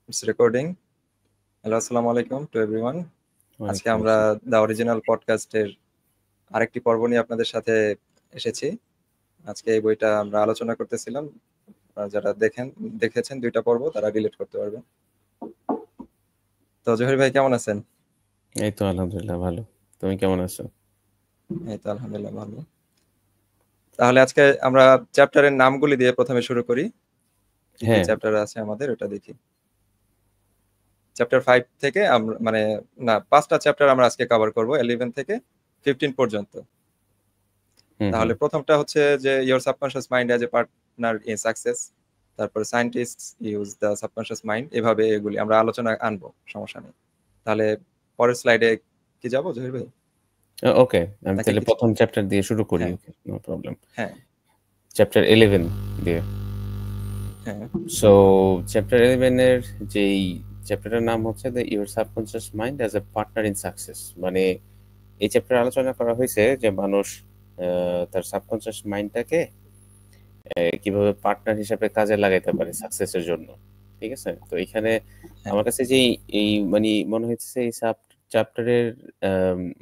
It's recording. Hello, আসসালামু আলাইকুম to everyone. আজকে ওয়ালাইকুম আমরা আসসালাম। দ্য অরিজিনাল পডকাস্টের আরেকটি পর্ব নিয়ে আপনাদের সাথে এসেছি। আজকে এই বইটা আমরা আলোচনা করতেছিলাম। যারা দেখেছেন দুইটা পর্ব তারা রিলেট করতে পারবেন। তো জহির ভাই কেমন আছেন? এই তো আলহামদুলিল্লাহ ভালো। তুমি কেমন আছো? এই তো আলহামদুলিল্লাহ ভালো। তাহলে আজকে আমরা চ্যাপ্টারের নামগুলি দিয়ে প্রথমে শুরু করি। কি কি হ্যাঁ, চ্যাপ্টার আছে আমাদের ওটা দেখি। চ্যাপ্টার 5 থেকে আমরা মানে না 5টা চ্যাপ্টার আমরা আজকে কভার করব 11 থেকে 15 পর্যন্ত। হুম, তাহলে হুম। প্রথমটা হচ্ছে যে your subconscious mind as a partner in success. তারপরে scientist use the subconscious mind, এভাবে এগুলি আমরা আলোচনা আনবো, সমস্যা নেই। তাহলে পরের স্লাইডে কি যাব জহির ভাই, ওকে, আমি নাকি তাহলে কিছু? প্রথম চ্যাপ্টার দিয়ে শুরু করি। হ্যাঁ, ওকে, নো প্রবলেম। হ্যাঁ, চ্যাপ্টার 11 দিয়ে। হ্যাঁ, সো চ্যাপ্টার 11 এর যেই চ্যাপ্টারটার নাম হচ্ছে the your subconscious mind as a partner in success. মানে এই চ্যাপ্টারে আলোচনা করা হয়েছে যে মানুষ তার সাবকনশিয়াস মাইন্ডটাকে কিভাবে পার্টনার হিসেবে কাজে লাগাইতে পারে সাকসেসের জন্য। ঠিক আছে? তো এখানে হ্যাঁ। আমার কাছে যে এই মানে মনে হইতেছে এই চ্যাপ্টারের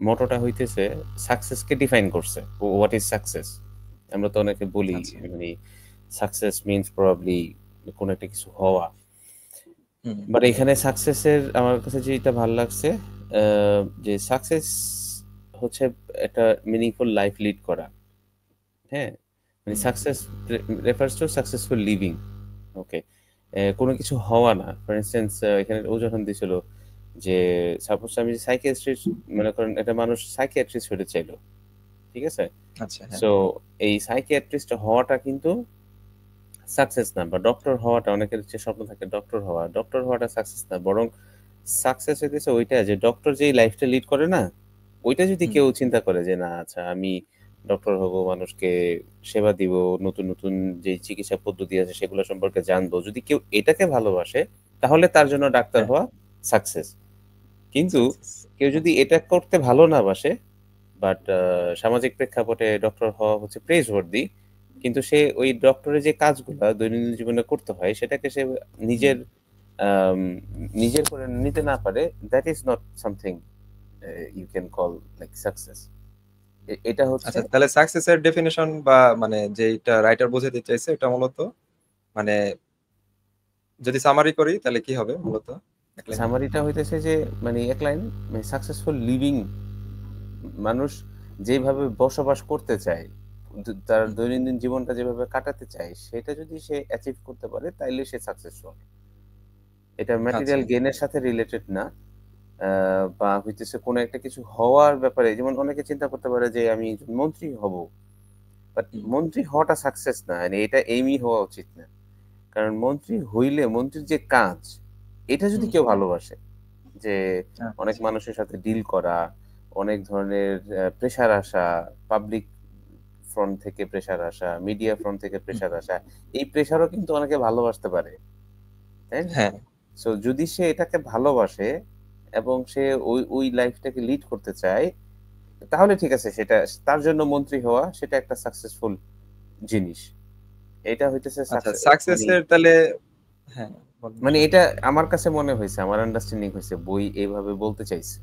মোটোটা হইতেছে সাকসেসকে ডিফাইন করছে। What is success? আমরা তো অনেকে বলি আচ্ছা। মানে সাকসেস মিনস প্রবাবলি কোনো একটা কিছু হওয়া। হুম, বাট এখানে সাকসেসের আমার কাছে যেটা ভালো লাগছে যে সাকসেস হচ্ছে একটা মিনিংফুল লাইফ লিড করা। হ্যাঁ? মানে hmm, success refers to successful living. Okay. কোনো কিছু হওয়া না। ফর ইনস্ট্যান্স এখানে উদাহরণ দিছিল যে সাপোজ আমি সাইকিয়াট্রিস্ট, মনে করেন একটা মানুষ সাইকিয়াট্রিস্ট হতে চাইলো। ঠিক আছে? আচ্ছা, হ্যাঁ, সো এই সাইকিয়াট্রিস্ট হওয়াটা কিন্তু সাকসেস না, বা ডক্টর হওয়াটা, অনেকের যে স্বপ্ন থাকে ডক্টর হওয়া, ডক্টর হওয়াটা সাকসেস না, বরং সাকসেস হইতেছে ওইটা যে ডক্টর যেই লাইফটা লিড করে না, ওইটা যদি হুম, কেউ চিন্তা করে যে না আচ্ছা আমি ডক্টর হব, মানুষকে সেবা দিব, নতুন নতুন যে চিকিৎসা পদ্ধতি আছে সেগুলো সম্পর্কে জানবো, যদি কেউ এটাকে ভালোবাসে তাহলে তার জন্য ডাক্তার হ্যাঁ, হওয়া সাকসেস। কিন্তু সাকসেস। কেউ যদি আচ্ছা, এটা করতে ভালো না বাসে, বাট সামাজিক প্রেক্ষাপটে ডক্টর হওয়া হচ্ছে প্রেজ ওয়ার্দি, কিন্তু সে ওই ডক্টরের যে কাজগুলা দৈনন্দিন জীবনে করতে হয় সেটাকে সে হুম। নিজের আম, নিজের করে নিতে না পারে, that is not something you can call like success. এটা হচ্ছে আচ্ছা, তাহলে সাকসেসের ডেফিনিশন বা মানে যেটা রাইটার বোঝাতে চাইছে এটা মূলত মানে যদি সামারি করি তাহলে কি হবে মূলত এক লাইনে? সামারিটা হইতেছে যে মানে এক লাইন, মানে সাকসেসফুল লিভিং, মানুষ যেভাবে বসবাস করতে চায়, তার হুম, দৈনন্দিন জীবনটা যেভাবে কাটাতে চায় সেটা যদি সে অ্যাচিভ করতে পারে তাইলে সে সাকসেসফুল। এটা আচ্ছা, ম্যাটেরিয়াল গেইনের সাথে রিলেটেড না। বা হইতেছে কোনো একটা কিছু হওয়ার ব্যাপারে, যেমন অনেকে চিন্তা করতে পারে যে আমি একজন মন্ত্রী হব, বাট হুম, মন্ত্রী হওয়াটা সাকসেস না, মানে এটা এইমই হওয়া উচিত না। কারণ মন্ত্রী হইলে মন্ত্রীর যে কাজ, এটা যদি হুম, কেউ ভালোবাসে, যে অনেক আচ্ছা, মানুষের সাথে ডিল করা, অনেক ধরনের প্রেশার আসা, পাবলিক ফ্রন্ট থেকে প্রেশার আসা, মিডিয়া ফ্রন্ট থেকে হুম, প্রেশার আসা, এই প্রেশারও কিন্তু অনেকে ভালোবাসতে পারে, তাই না? হ্যাঁ, সো যদি সে এটাকে ভালোবাসে এবং সে ওই লাইফটাকে লিড করতে চায়, তাহলে ঠিক আছে, সেটা তার জন্য মন্ত্রী হওয়া সেটা একটা সাকসেসফুল জিনিস। এটা হইতেছে আচ্ছা, সাকসেস মানে, সাকসেসের তাহলে হ্যাঁ, বলেন। মানে এটা আমার কাছে মনে হয়েছে, আমার আন্ডারস্ট্যান্ডিং হয়েছে বই এইভাবে বলতে চাইছে।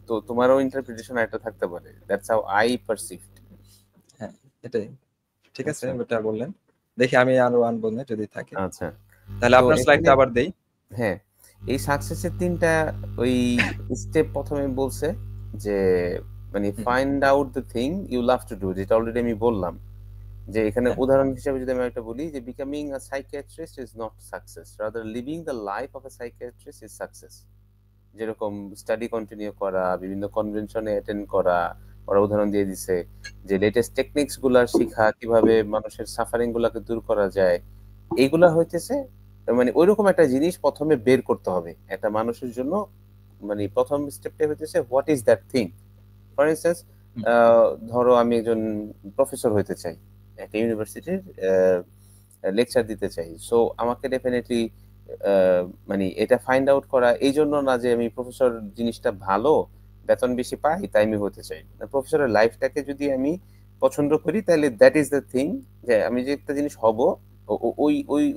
তো তোমারও ইন্টারপ্রিটেশন একটা থাকতে পারে। That's how I perceived. হ্যাঁ, এটাই। ঠিক আছে, আচ্ছা, ওটা বললেন। দেখি আমি আরো আনবো না যদি থাকে। আচ্ছা। তাহলে তো আপনার এখানে স্লাইডটা আবার দেই। হ্যাঁ, এই সাকসেসের ৩ টা ওই স্টেপ ১ম এ বলছে যে মানে hmm, find out the thing you love to do, যেটা অলরেডি আমি বললাম। যে এখানে হ্যাঁ, উদাহরণ হিসেবে যদি আমি একটা বলি যে becoming a psychiatrist is not success, rather living the life of a psychiatrist is success. যেরকম স্টাডি কন্টিনিউ করা, বিভিন্ন কনভেনশনে অ্যাটেন্ড করা, ওরা উদাহরণ দিয়ে দিছে যে লেটেস্ট টেকনিক্স গুলা শিখা, কিভাবে মানুষের সাফারিং গুলাকে দূর করা যায়, এইগুলা হইতেছে মানে ওইরকম একটা জিনিস প্রথমে বের করতে হবে একটা মানুষের জন্য। মানে প্রথম স্টেপটা হইতেছে what is that thing. For instance, hmm, ধরো আমি একজন প্রফেসর হইতে চাই, একটা ইউনিভার্সিটির লেকচার দিতে চাই। সো আমাকে ডেফিনেটলি মানে এটা ফাইন্ড আউট করা এই জন্য না যে আমি প্রফেসর জিনিসটা ভালো, বেতন বেশি পাই তাই আমি হতে চাই। প্রফেসরের লাইফটাকে যদি আমি পছন্দ করি তাহলে দ্যাট ইজ দ্য থিং, যে আমি যে একটা জিনিস হব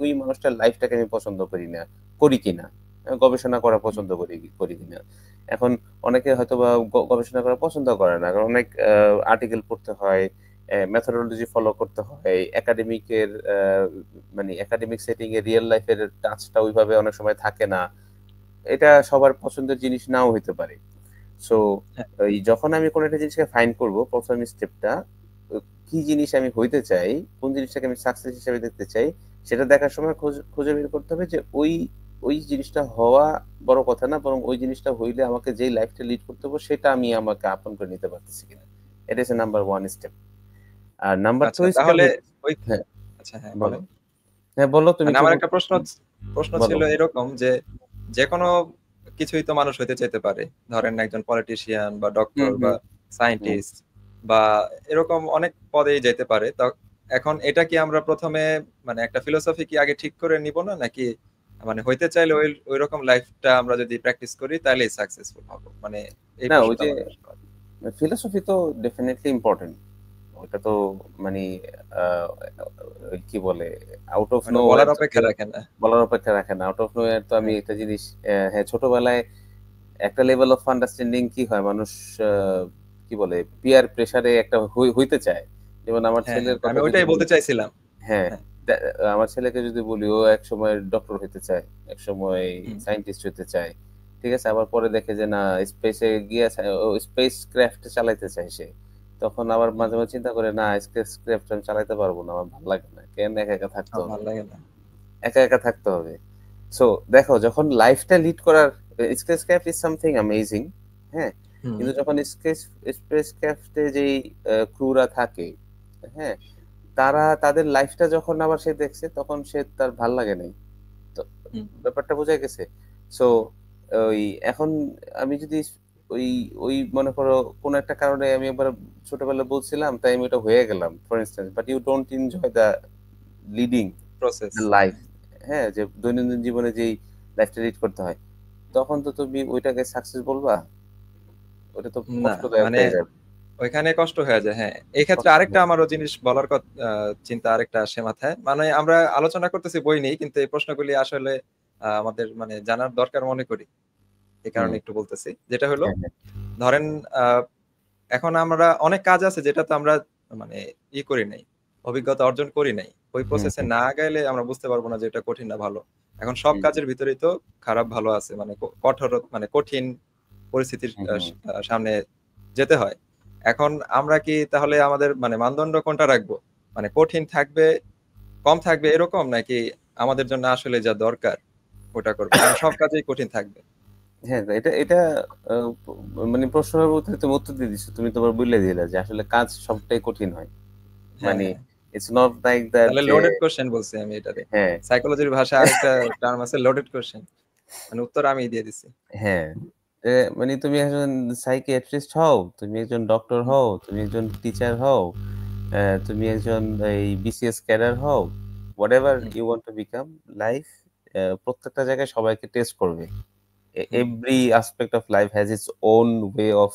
ওই মানুষটার লাইফটাকে আমি পছন্দ করি কিনা, গবেষণা করা পছন্দ করি কিনা। এখন অনেকে হয়তোবা গবেষণা করা পছন্দ করে না, কারণ অনেক আর্টিকেল পড়তে হয়, মেথোডোলজি ফলো করতে হয়, একাডেমিকের মানে একাডেমিক সেটিং এ রিয়েল লাইফের টাচটা ওইভাবে অনেক সময় থাকে না। এটা সবার পছন্দের জিনিস নাও হইতে পারে। সো হ্যাঁ, এই যখন আমি কোনো একটা জিনিসকে ফাইন্ড করব, প্রথম স্টেপটা কি জিনিস আমি হইতে চাই, কোন জিনিসটাকে আমি সাকসেস হিসেবে দেখতে চাই, সেটা দেখার সময় খুঁজে বের করতে হবে যে ওই জিনিসটা হওয়া বড় কথা না, বরং ওই জিনিসটা হইলে আমাকে যেই লাইফটা লিড করতে হবে সেটা আমি আমাকে আপন করে নিতে পারতেছি কিনা। এটা হচ্ছে নাম্বার ওয়ান স্টেপ। আর নাম্বার টু আচ্ছা স্টেপ তাহলে হচ্ছে, ওই হ্যাঁ আচ্ছা হ্যাঁ বলো, বলেন। হ্যাঁ বলো, তুমি মানে কি আমার একটা বলছো? প্রশ্ন বলো। ছিল এরকম যে যে কোনো কিছুই তো মানুষ হইতে চাইতে পারে, ধরেন একজন পলিটিশিয়ান বা হুম ডক্টর বা হুম হুম। সায়েন্টিস্ট বা এরকম অনেক পদেই যেতে পারে। তো এখন এটা কি আমরা প্রথমে মানে একটা ফিলোসফি কি আগে ঠিক করে নিব না, নাকি মানে হইতে চাইলে ওই ওই রকম লাইফটা আমরা যদি প্র্যাকটিস করি তাহলেই সাকসেসফুল হব, মানে এই না, ওই প্রশ্নটা যে আমাদের আসলে। ফিলোসফি তো ডেফিনেটলি ইম্পর্টেন্ট। ওটা তো মানে আহ, কি বলে, আউট অফ মানে নো বলার অপেক্ষা রাখে না। বলার অপেক্ষা রাখে না। আউট অফ নো তো আমি হ্যাঁ একটা জিনিস, হ্যাঁ ছোটবেলায় একটা লেভেল অফ আন্ডারস্ট্যান্ডিং কি হয়, মানুষ আহ, কি বলে পিয়ার প্রেসারে একটা হইতে চায়। যেমন আমার হ্যাঁ ছেলের হ্যাঁ, কথা আমি যদি ওইটাই বলি, বলতে চাইছিলাম। হ্যাঁ, হ্যাঁ। দে- আমার ছেলেকে যদি বলি, ও এক সময় ডক্টর হতে চায়, এক সময় হুম, সায়েন্টিস্ট হতে চায়, ঠিক আছে, আবার পরে দেখে যে না, স্পেসে গিয়ে স্পেস ক্রাফট চালাইতে চায় সে, তখন আবার হুম। মাঝে মাঝে চিন্তা করে, না স্পেস ক্রাফট আমি চালাইতে পারবো না, আমার ভালো লাগে না, কেন একা একা থাকতে আমার হবে, ভালো লাগে না। একা একা থাকতে হবে। সো দেখো, যখন লাইফটা লিড করার, space craft is something amazing, হ্যাঁ, হুম কিন্তু যখন স্পেস ক্রাফটে যেই ক্রুরা থাকে, হ্যাঁ, তাদের লাইফটা যখন আবার সে দেখছে, তখন সে তার ভাল লাগে নাই। তো হুম। ব্যাপারটা বোঝা গেছে। সো ওই এখন আমি যদি ওই ওই মনে করো কোন একটা কারণে আমি একবার ছোটবেলায় বলছিলাম, তাই আমি ওটা হয়ে গেলাম for instance, but you don't enjoy the leading process. The life, হ্যাঁ, যে দৈনন্দিন জীবনে যেই লাইফটা লিড করতে হয়, তখন তো তুমি ওইটাকে সাকসেস বলবা? ওটা তো না কষ্টদায়ক মানে হয়ে যাবে। ওইখানে কষ্ট হয়ে যায়। হ্যাঁ, এই ক্ষেত্রে কষ্ট আরেকটা হয়। আমারও জিনিস বলার কথা, চিন্তা আরেকটা আসে মাথায়। মানে আমরা আলোচনা করতেছি বই নেই, কিন্তু এই প্রশ্নগুলি আসলে আমাদের মানে জানার দরকার মনে করি, এই হুম। কারণে একটু বলতেছি। যেটা হলো হ্যাঁ হ্যাঁ। ধরেন এখন আমরা অনেক কাজ আছে যেটা তো আমরা মানে করি নাই, অভিজ্ঞতা অর্জন করি নাই, ওই হুম প্রসেসে হুম না গেলে আমরা বুঝতে পারবো না যে এটা কঠিন না ভালো। এখন সব হুম কাজের ভিতরেই তো খারাপ ভালো আছে, মানে কঠোর মানে কঠিন পরিস্থিতির হুম হুম। সামনে যেতে হয়। এখন আমরা কি তাহলে আমাদের মানে মানদণ্ড কোনটা রাখবো, মানে কঠিন থাকবে, কম থাকবে এরকম, নাকি আমাদের জন্য আসলে যা দরকার ওটা করবো, কারণ সব কাজেই কঠিন থাকবে। হ্যাঁ, এটা এটা আহ, মানে প্রশ্নের উত্তরে তুমি উত্তর দিয়ে দিচ্ছ, তুমি তোমার বলে দিলে যে আসলে কাজ সবটাই কঠিন হয়। হ্যাঁ মানে হ্যাঁ, ইটস নট লাইক দ্যাট তাহলে যে, লোডেড কোশ্চেন বলছি আমি এটাতে। হ্যাঁ সাইকোলজির ভাষায় আরেকটা টার্ম আছে লোডেড কোশ্চেন, মানে উত্তর আমি দিয়ে দিছি। হ্যাঁ, মানে তুমি একজন সাইকিয়াট্রিস্ট হও, তুমি একজন ডক্টর হুম, হও, তুমি একজন টিচার হও, তুমি একজন এই বিসিএস ক্যাডার হও, whatever hmm, you want to become, life প্রত্যেকটা জায়গায় সবাইকে টেস্ট করবে। Hmm, every aspect of life has its own way of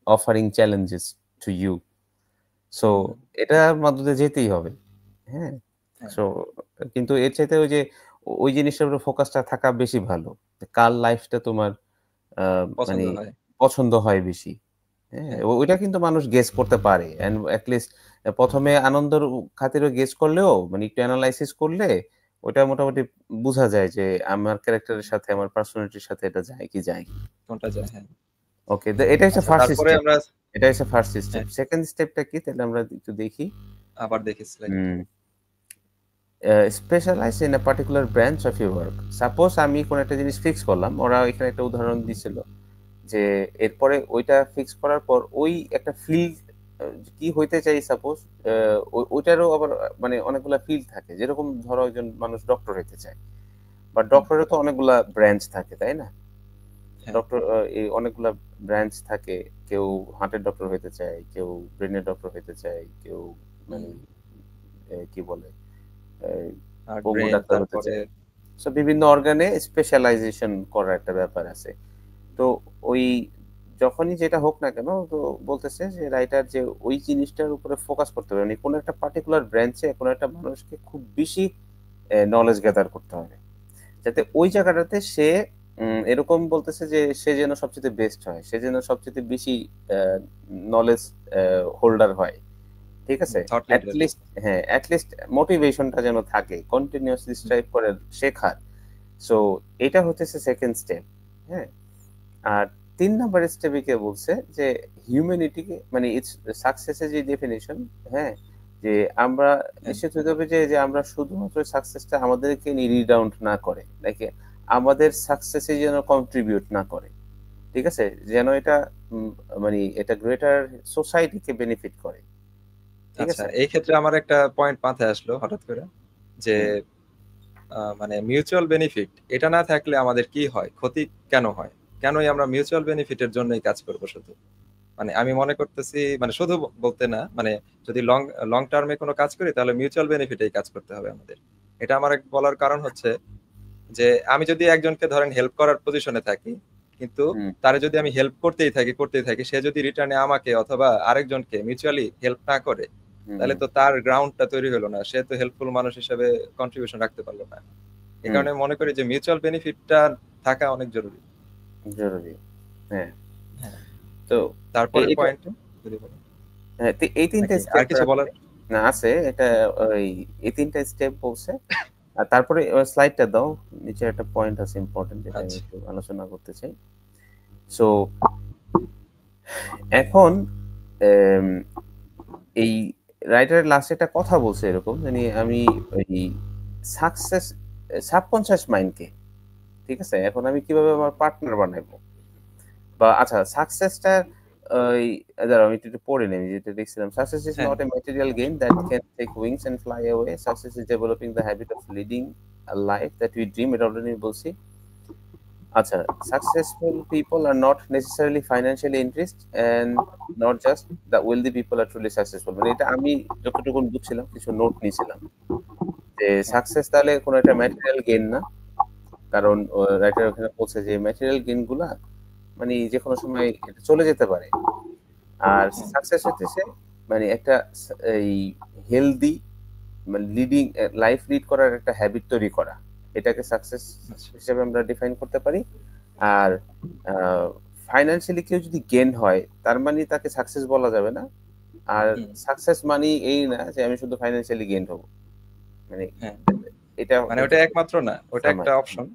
offering challenges to you. So hmm, এটার মাধ্যমে যেতেই হবে। হ্যাঁ? হ্যাঁ, সো কিন্তু এর চাইতে ওই যে ওই জিনিসটার উপরে ফোকাসটা থাকা বেশি ভালো। কার লাইফটা তোমার আ মানে পছন্দ হয়। পছন্দ হয় বেশি। হ্যাঁ? হ্যাঁ, ওইটা কিন্তু মানুষ গেস করতে পারে। অ্যান্ড এট লিস্ট ১ম এ আনন্দের খাতিরে গেস করলেও, মানে একটু এনালাইসিস করলে ওইটা মোটামুটি বুঝা যায় যে আমার ক্যারেক্টারের সাথে, আমার পার্সোনালিটির সাথে এটা যায় কি যায় না। কোনটা যায়, হ্যাঁ। ওকে, এটা হচ্ছে আচ্ছা ফার্স্ট তারপরে স্টেপ। আমরা এটা হচ্ছে ফার্স্ট স্টেপ। হ্যাঁ, সেকেন্ড স্টেপটা কি? তাহলে আমরা একটু দেখি। আবার দেখি স্লাইড। হুম। Specialise in a particular branch of your work. Suppose আমি কোনো একটা জিনিস ফিক্স করলাম। ওরা এখানে একটা উদাহরণ দিছিল যে এরপরে ওইটা ফিক্স করার পর ওই একটা ফিল্ড কি হইতে চাই সাপোজ, ওইটারও আবার মানে অনেকগুলা ফিল্ড থাকে। যেরকম ধরো একজন মানুষ ডক্টর হইতে চায়। বা হুম, ডক্টরের তো অনেকগুলা ব্রাঞ্চ থাকে, তাই না? হ্যাঁ, ডক্টর এই অনেকগুলা ব্রাঞ্চ থাকে। কেউ হার্টের ডক্টর হইতে চায়, কেউ ব্রেনের ডক্টর হইতে চায়, কেউ হুম। মানে কি বলে আর পঙ্গু ব্রেন ডাক্তার হতে তারপরে চায়। সো বিভিন্ন অর্গানে স্পেশালাইজেশন করার একটা ব্যাপার আছে। তো ওই যখনই যেটা হোক না কেন, তো বলতেছে যে রাইটার যে ওই জিনিসটার উপরে ফোকাস করতে হবে, মানে কোনো একটা পার্টিকুলার ব্রাঞ্চে কোনো একটা মানুষকে খুব বেশি নলেজ গ্যাদার করতে হবে, যাতে ওই জায়গাটাতে সে এরকম বলতেছে যে সে যেন সবচেয়ে বেস্ট হয়, সে যেন সবচেয়ে বেশি নলেজ হোল্ডার হয়, ঠিক আছে? Thought at leader. লিস্ট, হ্যাঁ, অ্যাট লিস্ট মোটিভেশনটা যেন থাকে, কন্টিনিউয়াসলি স্ট্রাইভ করে শেখার। সো এটা হচ্ছে সেকেন্ড স্টেপ। হ্যাঁ, আর ৩ নম্বর স্টেপে কে বলছে যে হিউম্যানিটিকে, মানে ইটস সাকসেসের যে ডেফিনিশন, হ্যাঁ, যে আমরা হ্যাঁ, নিশ্চিত হতে হবে যে আমরা শুধুমাত্র সাকসেসটা আমাদেরকে নিয়ে রিডাউন্ট না করে, নাকি আমাদের সাকসেসে যেন কন্ট্রিবিউট না করে, ঠিক আছে, যেন এটা মানে এটা গ্রেটার সোসাইটিকে বেনিফিট করে, ঠিক আচ্ছা, আছে। এই ক্ষেত্রে আমার একটা পয়েন্ট মাথায় আসলো হঠাৎ করে, যে হুম, মানে মিউচুয়াল বেনিফিট এটা না থাকলে আমাদের কি হয়, ক্ষতি কেন হয়, কেনই আমরা মিউচুয়াল বেনিফিটের জন্যই কাজ করবো শুধু? মানে আমি মনে করতেছি, মানে শুধু বলতে না, মানে যদি লং লং টার্মে কোনো কাজ করি তাহলে মিউচুয়াল বেনিফিটেই কাজ করতে হবে আমাদের। এটা আমার বলার কারণ হচ্ছে যে আমি যদি একজনকে ধরেন হেল্প করার পজিশনে থাকি, কিন্তু হুম, তারে যদি আমি হেল্প করতেই থাকি, সে যদি রিটার্নে আমাকে অথবা আরেকজনকে মিউচুয়ালি হেল্প না করে, হুম, তাহলে হুম, তো তার গ্রাউন্ডটা তৈরি হলো না, সে তো হেল্পফুল মানুষ হিসেবে কন্ট্রিবিউশন রাখতে পারলো না। এই হুম, কারণে মনে করি যে মিউচুয়াল বেনিফিটটা থাকা অনেক জরুরি। জরুরি। হ্যাঁ, হ্যাঁ, তো তারপরের এটা, পয়েন্ট যদি বলেন, হ্যাঁ, এই ৩ টা নাকি আর স্টেপ কিছু আছে। বলার? না, আছে এটা, ওই এই ৩ টা স্টেপ বলছে। আর তারপরে স্লাইডটা দাও। নিচে একটা পয়েন্ট আছে ইম্পর্টেন্ট, যেটা আমি আচ্ছা, একটু আলোচনা করতে চাই। সো এখন এম, এই রাইটারের লাস্টে একটা কথা বলছে এরকম, মানে আমি ওই সাকসেস সাবকনশিয়াস মাইন্ডকে, ঠিক আছে, এখন আমি কিভাবে আমার পার্টনার বানাবো, বা আচ্ছা সাকসেসটা ওই, দাঁড়াও আমি একটু পড়ে নেই, আমি যেটা দেখছিলাম, সাকসেস ইজ হ্যাঁ, not a material gain that can take wings and fly away, success is developing the habit of leading a life that we dream, এটা অলরেডি বলছি। আচ্ছা, successful people are not necessarily financially interest and not just the wealthy people are truly successful, মানে এটা আমি যতটুকু বুঝছিলাম, কিছু note নিয়েছিলাম, যে হ্যাঁ, সাকসেস তাহলে কোনো একটা ম্যাটেরিয়াল গেইন না, কারণ রাইটার ওখানে বলছে যে ম্যাটেরিয়াল গেইন গুলা মানে যে কোনো সময় এটা চলে যেতে পারে, আর হ্যাঁ, সাকসেস হইতেছে মানে একটা এই হেলদি, মানে লিডিং লাইফ লিড করার একটা হ্যাবিট তৈরি করা, এটাকে সাকসেস আচ্ছা, হিসেবে আমরা ডিফাইন করতে পারি। আর ফাইন্যান্সিয়ালি কেউ যদি গেন হয়, তার মানে তাকে সাকসেস বলা যাবে না। আর হুম, সাকসেস মানে এই না যে আমি শুধু ফাইন্যান্সিয়ালি গেন হব, মানে হ্যাঁ, এটা মানে ওটা হচ্ছে একমাত্র না, ওটা একটা সামারি। অপশন।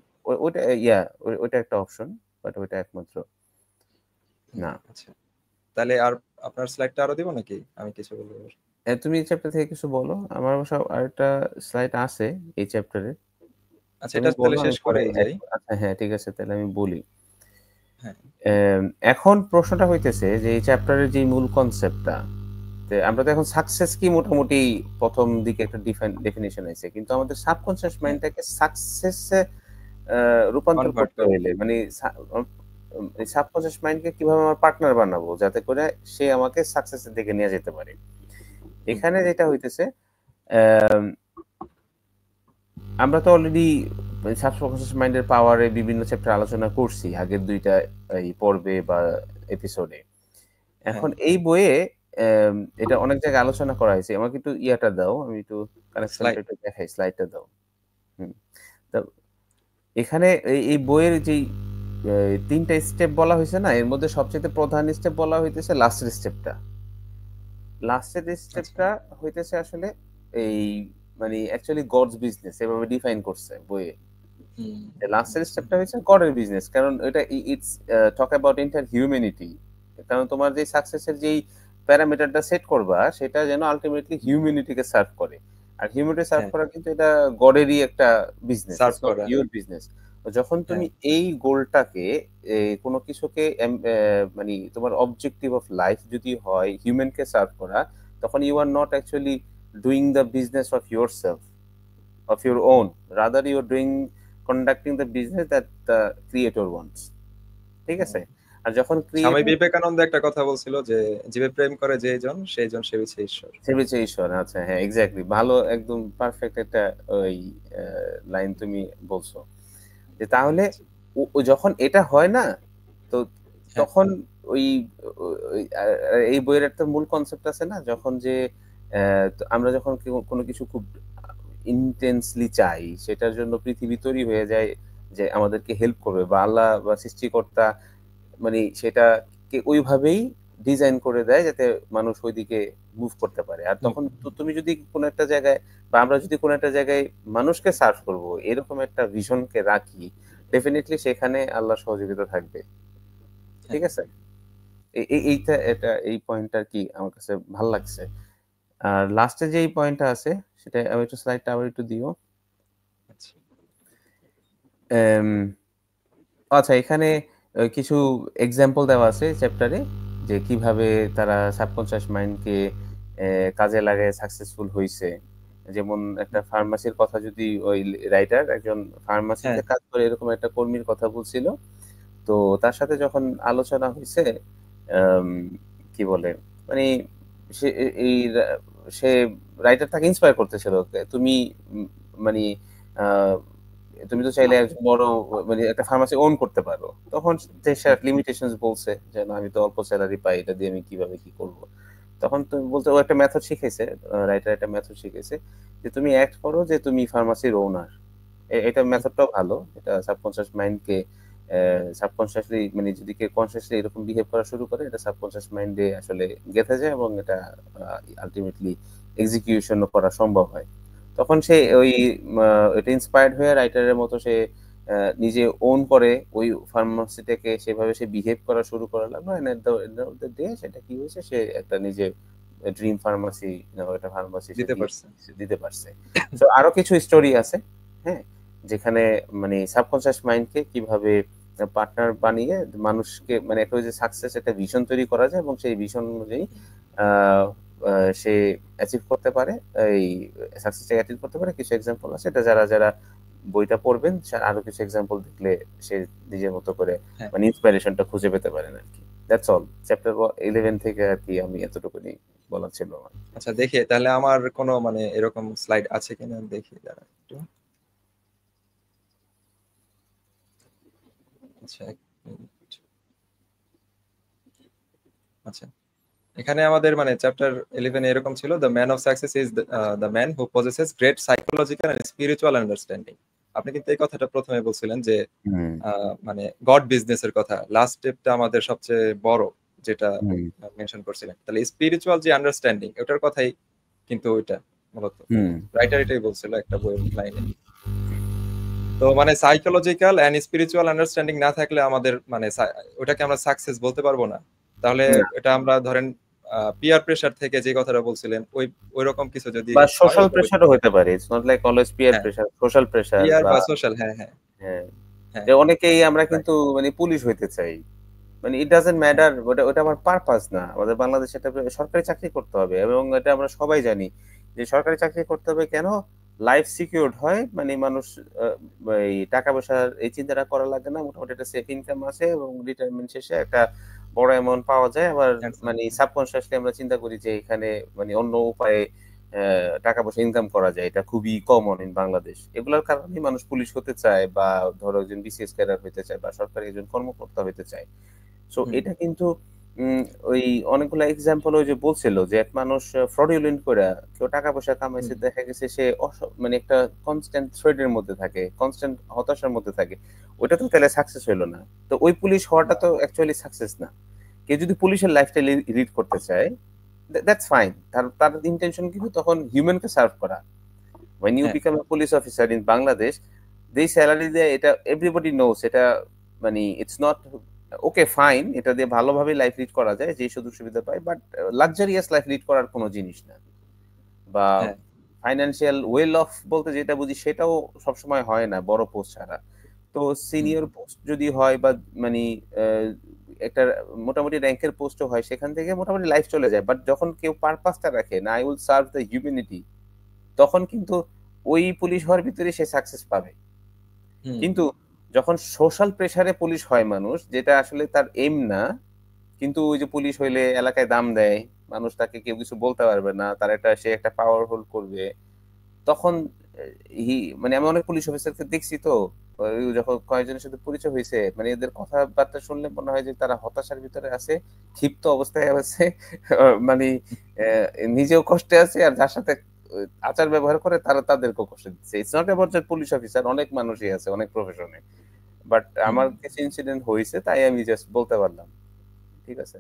ওইটা, ইয়া, ওইটা একটা অপশন, বাট ওইটা একমাত্র না। আচ্ছা, তাহলে আর আপনার স্লাইডটা আরো দিব নাকি আমি কিছু বলবো? তুমি এই চ্যাপ্টার থেকে কিছু বলো, আমার অবশ্য আরেকটা স্লাইড আছে এই চ্যাপ্টারে, আচ্ছা, তুমি এটা বলো, তাহলে আমি শেষ পরে করেই add যাই। আচ্ছা, হ্যাঁ, ঠিক আছে, তাহলে আমি বলি। হ্যাঁ, এখন প্রশ্নটা হইতেছে যে এই চ্যাপ্টারের যে মূল কনসেপ্টটা, আমরা তো এখন সাকসেস কি মোটামুটি প্রথম দিকে একটা ডেফিনিশন আছে, কিন্তু আমাদের সাবকনসিয়াস হ্যাঁ, মাইন্ডটাকে সাকসেসে রূপান্তর কনভার্ট করতে করবো। হইলে, মানে সাবকনসিয়াস মাইন্ডকে কিভাবে আমার পার্টনার বানাবো যাতে করে সে আমাকে সাকসেসের দিকে নিয়ে যেতে পারে। হুম, এখানে যেটা হইতেছে, আম, আমরা তো অলরেডি সাবকনসিয়াস মাইন্ডের পাওয়ারে বিভিন্ন চ্যাপ্টার আলোচনা করছি আগের ২টা এই পর্বে বা এপিসোডে। হ্যাঁ, এখন এই বইয়ে এটা অনেক জায়গায় আলোচনা করা হয়েছে। আমাকে একটু ইয়াটা দাও, আমি একটু কানেকশনটা স্লাইড। একটু দেখাই, স্লাইডটা দাও। হুম। তো এখানে এই বইয়ের যেই ৩ টা স্টেপ বলা হয়েছে না, এর মধ্যে সবচাইতে প্রধান স্টেপ বলা হইতেছে লাস্টের স্টেপটা। লাস্টের আচ্ছা, স্টেপটা হইতেছে আসলে এই, মানে অ্যাকচুয়ালি গডস বিজনেস এভাবে ডিফাইন করছে বইয়ে। হুম, লাস্টের আচ্ছা, স্টেপটা হচ্ছে গডের বিজনেস, কারণ এটা it's talk about enter humanity, কারণ তোমার যে সাকসেসের যেই প্যারামিটারটা সেট করবা সেটা যেন আলটিমেটলি হিউম্যানিটিকে সার্ভ করে, আর হিউম্যানিটি সার্ভ হ্যাঁ, করা কিন্তু এটা গডেরই একটা বিজনেস, সার্ভ ইটস নট করা, ইউর বিজনেস। যখন হ্যাঁ, তুমি এই গোলটাকে, কোনো কিছুকে মানে তোমার অবজেক্টিভ অফ লাইফ যদি হয় হিউম্যানকে সার্ভ করা, তখন you are not actually doing the business of yourself, of your own, rather you are doing conducting the business that the creator wants, ঠিক হুম। আছে। আর যখন স্বামী ক্রিয়েটর বিবেকানন্দ একটা কথা বলছিল যে জীবে প্রেম করে যেজন সেইজন সেবিছে ঈশ্বর। সেবিছে ঈশ্বর, আচ্ছা, হ্যাঁ, এক্স্যাক্টলি, ভালো, একদম পারফেক্ট একটা ওই লাইন তুমি বলছো, যে তাহলে ও যখন এটা হয় না, তো হ্যাঁ, তখন ওই এই বইয়ের একটা মূল কনসেপ্ট আছে না, যখন যে আমরা যখন কোনো কিছু খুব ইন্টেন্সলি চাই, সেটার জন্য পৃথিবী তৈরি হয়ে যায় যে আমাদেরকে হেল্প করবে, বা আল্লাহ বা সৃষ্টিকর্তা মানে সেটাকে ওইভাবেই ডিজাইন করে দেয় যাতে মানুষ ওইদিকে মুভ করতে পারে। আর তখন তুমি যদি কোনো একটা জায়গায়, বা আমরা যদি কোনো একটা জায়গায় মানুষকে সার্ভ করব এরকম একটা ভিশনকে রাখি, ডেফিনেটলি সেখানে আল্লাহর সহযোগিতা থাকবে। ঠিক আছে? এইটা এই পয়েন্টটা কি আমার কাছে ভাল লাগছে। আর লাস্টে যে এই পয়েন্টটা আছে সেটা আমি একটু স্লাইডটা আবার একটু দিও। আচ্ছা। এম আচ্ছা, এখানে কিছু এক্সাম্পল দেওয়া আছে চ্যাপ্টারে, যে কিভাবে তারা সাবকনশিয়াস মাইন্ডকে কাজে লাগায় সাকসেসফুল হইছে। যেমন একটা ফার্মাসির কথা, যদি ওই রাইটার একজন ফার্মাসিতে হ্যাঁ, কাজ করে এরকম একটা কর্মীর কথা বলছিল। তো তার সাথে যখন আলোচনা হইছে, আম কি বলে? মানে সে এ এই রা সে রাইটার তাকে ইন্সপায়ার করতেছিল। তুমি উম মানে আ তুমি তো চাইলে একজন বড় মানে একটা ফার্মাসি ওন করতে পারো। তখন সে লিমিটেশনস বলছে যে, "না, আমি তো অল্প সেলারি পাই। এটা দিয়ে আমি কিভাবে কি করব?" তখন তুমি বলতে, ও একটা মেথড শিখাইছে, রাইটার একটা মেথড শিখাইছে যে, "তুমি অ্যাক্ট করো যে তুমি ফার্মাসির ওনার।" এটা মেথডটাও ভালো। এটা সাবকনশিয়াস মাইন্ডকে সাবকনশিয়াসলি মানে যদি কেউ কনসিয়াসলি এরকম বিহেভ করা শুরু করে, এটা সাবকনশিয়াস মাইন্ডে আসলে গেঁথে যায় এবং এটা আল্টিমেটলি এক্সিকিউশন করা সম্ভব হয়। তখন সে ওই এটা ইন্সপায়ার্ড হয়ে রাইটারের মতো সে নিজে ওন করে ওই ফার্মাসিটাকে, সেভাবে সে বিহেভ করা শুরু করা লাগলো। And at the of the day সেটা কি হয়েছে, সে একটা নিজে ড্রিম ফার্মাসি একটা ফার্মাসি সে দিতে পারছে। দিতে পারছে। তো আরো কিছু স্টোরি আছে, হ্যাঁ, যেখানে মানে সাবকনশিয়াস মাইন্ডকে কিভাবে পার্টনার বানিয়ে মানুষকে মানে একটা ওই যে সাকসেস একটা ভিশন তৈরি করা যায়, এবং সেই ভিশন অনুযায়ী আহ, সে অ্যাচিভ করতে পারে, এই সাকসেসটাকে অ্যাচিভ করতে পারে। কিছু এক্সাম্পল আছে, এটা যারা যারা বইটা পড়বেন আরো কিছু এক্সাম্পল দেখলে সে নিজের মতো করে হ্যাঁ। মানে ইন্সপিরেশনটা খুঁজে পেতে পারেন আর কি। That's all. চ্যাপ্টার 11 থেকে আর কি আমি এতটুকুনি বলা ছিল আমার। আচ্ছা, দেখি তাহলে আমার কোনো মানে এরকম স্লাইড আছে কিনা দেখি, দাঁড়া একটু। আচ্ছা, এক মিনিট। আচ্ছা, এখানে আমাদের মানে চ্যাপ্টার 11 এরকম ছিল, the man of success is the man who possesses great psychological and spiritual understanding. আপনি কিন্তু এই কথাটা প্রথমে বলছিলেন যে হুম মানে গড বিজনেসের কথা, লাস্ট স্টেপটা আমাদের সবচেয়ে বড় যেটা হুম মেনশন করছিলেন, তাহলে স্পিরিচুয়াল যে আন্ডারস্ট্যান্ডিং ওটার কথাই কিন্তু ওইটা মূলত হুম রাইটার এটাই বলছিল একটা বইয়ের লাইনে। তো মানে সাইকোলজিক্যাল এন্ড স্পিরিচুয়াল আন্ডারস্ট্যান্ডিং না থাকলে আমাদের মানে ওটাকে আমরা সাকসেস বলতে পারবো না। তাহলে না, এটা আমরা ধরেন পিয়ার প্রেসার থেকে যে কথাটা বলছিলেন ওই রকম কিছু যদি বা হয় সোশ্যাল ওটা প্রেশারও হতে পারে। It's not like always peer হ্যাঁ, প্রেশার, সোশ্যাল প্রেশার পিয়ার বা বা সোশ্যাল, হ্যাঁ হ্যাঁ হ্যাঁ, হ্যাঁ, যে অনেকেই আমরা রাইট, কিন্তু মানে পুলিশ হইতে চাই। মানে ইট ডাজন্ট হ্যাঁ ম্যাটার, ওটা ওটা আমার পারপাস না। আমাদের বাংলাদেশে একটা সরকারি চাকরি করতে হবে, এবং এটা আমরা সবাই জানি যে সরকারি চাকরি করতে হবে কেন? লাইফ সিকিউরড হয়, মানে মানুষ এই টাকা পয়সার এই চিন্তাটা করা লাগে না। মোটামুটি একটা সেফ ইনকাম আছে এবং রিটায়ারমেন্ট শেষে একটা বড় অ্যামাউন্ট পাওয়া যায়। আবার মানে সাবকনসিয়াসলি আমরা চিন্তা করি যে এখানে মানে অন্য উপায়ে টাকা পয়সা ইনকাম করা যায়। এটা খুবই কমন ইন বাংলাদেশ। এগুলোর কারণেই মানুষ পুলিশ হতে চায়, বা ধরো একজন বিসিএস ক্যাডার হইতে চায়, বা সরকারি একজন কর্মকর্তা হইতে চায়। সো হুম এটা কিন্তু ওই অনেকগুলা এক্সাম্পল ওই যে বলছিল যে এক মানুষ ফ্রডুলেন্ট কইরা কেউ টাকা পয়সা কামাইছে, হুম দেখা গেছে সে মানে একটা কনস্ট্যান্ট থ্রেড এর মধ্যে থাকে, কনস্ট্যান্ট হতাশার মধ্যে থাকে। ওইটা তো তাহলে সাকসেস হইলো না। তো ওই পুলিশ হওয়াটা না, তো অ্যাকচুয়ালি সাকসেস না। কেউ যদি পুলিশের লাইফটা লিড করতে চায়, দ্যাটস ফাইন। তার তার ইন্টেনশন কিন্তু তখন হিউম্যানকে সার্ভ করা। when you হ্যাঁ become a police officer in Bangladesh, যেই স্যালারি দেয় এটা এভরিবডি নোস, এটা মানে ইটস নট ওকে ফাইন, এটা দিয়ে ভালোভাবে লাইফ লিড করা যায় যে সুযোগ সুবিধা পায়, বাট লাক্সারিয়াস লাইফ লিড করার কোনো জিনিস না। বা হ্যাঁ ফাইন্যান্সিয়াল ওয়েল অফ বলতে যেটা বুঝি সেটাও সবসময় হয় না বড় পোস্ট ছাড়া। তো হুম সিনিয়র পোস্ট যদি হয়, বা মানে একটা মোটামুটি র‍্যাংকের পোস্টও হয়, সেখান থেকে মোটামুটি লাইফ চলে যায়। বাট যখন কেউ পারপাসটা রাখে না, I will serve the humanity, তখন কিন্তু ওই পুলিশ হওয়ার ভিতরে সে সাকসেস পাবে। হুম কিন্তু যখন সোশ্যাল প্রেশারে পুলিশ হয় মানুষ, যেটা আসলে তার এইম না, কিন্তু ওই যে পুলিশ হইলে এলাকায় দাম দেয়, মানুষ তাকে কেউ কিছু বলতে পারবে না, তার একটা সে একটা পাওয়ার হোল্ড করবে। তখন মানে আমি অনেক পুলিশ অফিসারকে দেখছি তো, যখন কয়েকজনের সাথে পরিচয় হয়েছে, মানে এদের কথাবার্তা শুনলে মনে হয় যে তারা হতাশার ভিতরে আছে, ক্ষিপ্ত অবস্থায় আছে, মানে নিজেও কষ্টে আছে, আর যার সাথে আচার ব্যবহার করে তারা তাদেরকেও কষ্ট দিচ্ছে। ইটস নট অ্যাবাউট যে পুলিশ অফিসার, অনেক মানুষই আছে অনেক প্রফেশনে। বাট হুম। আমার কিছু ইনসিডেন্ট হয়েছে, তাই আমি জাস্ট বলতে পারলাম। ঠিক আছে?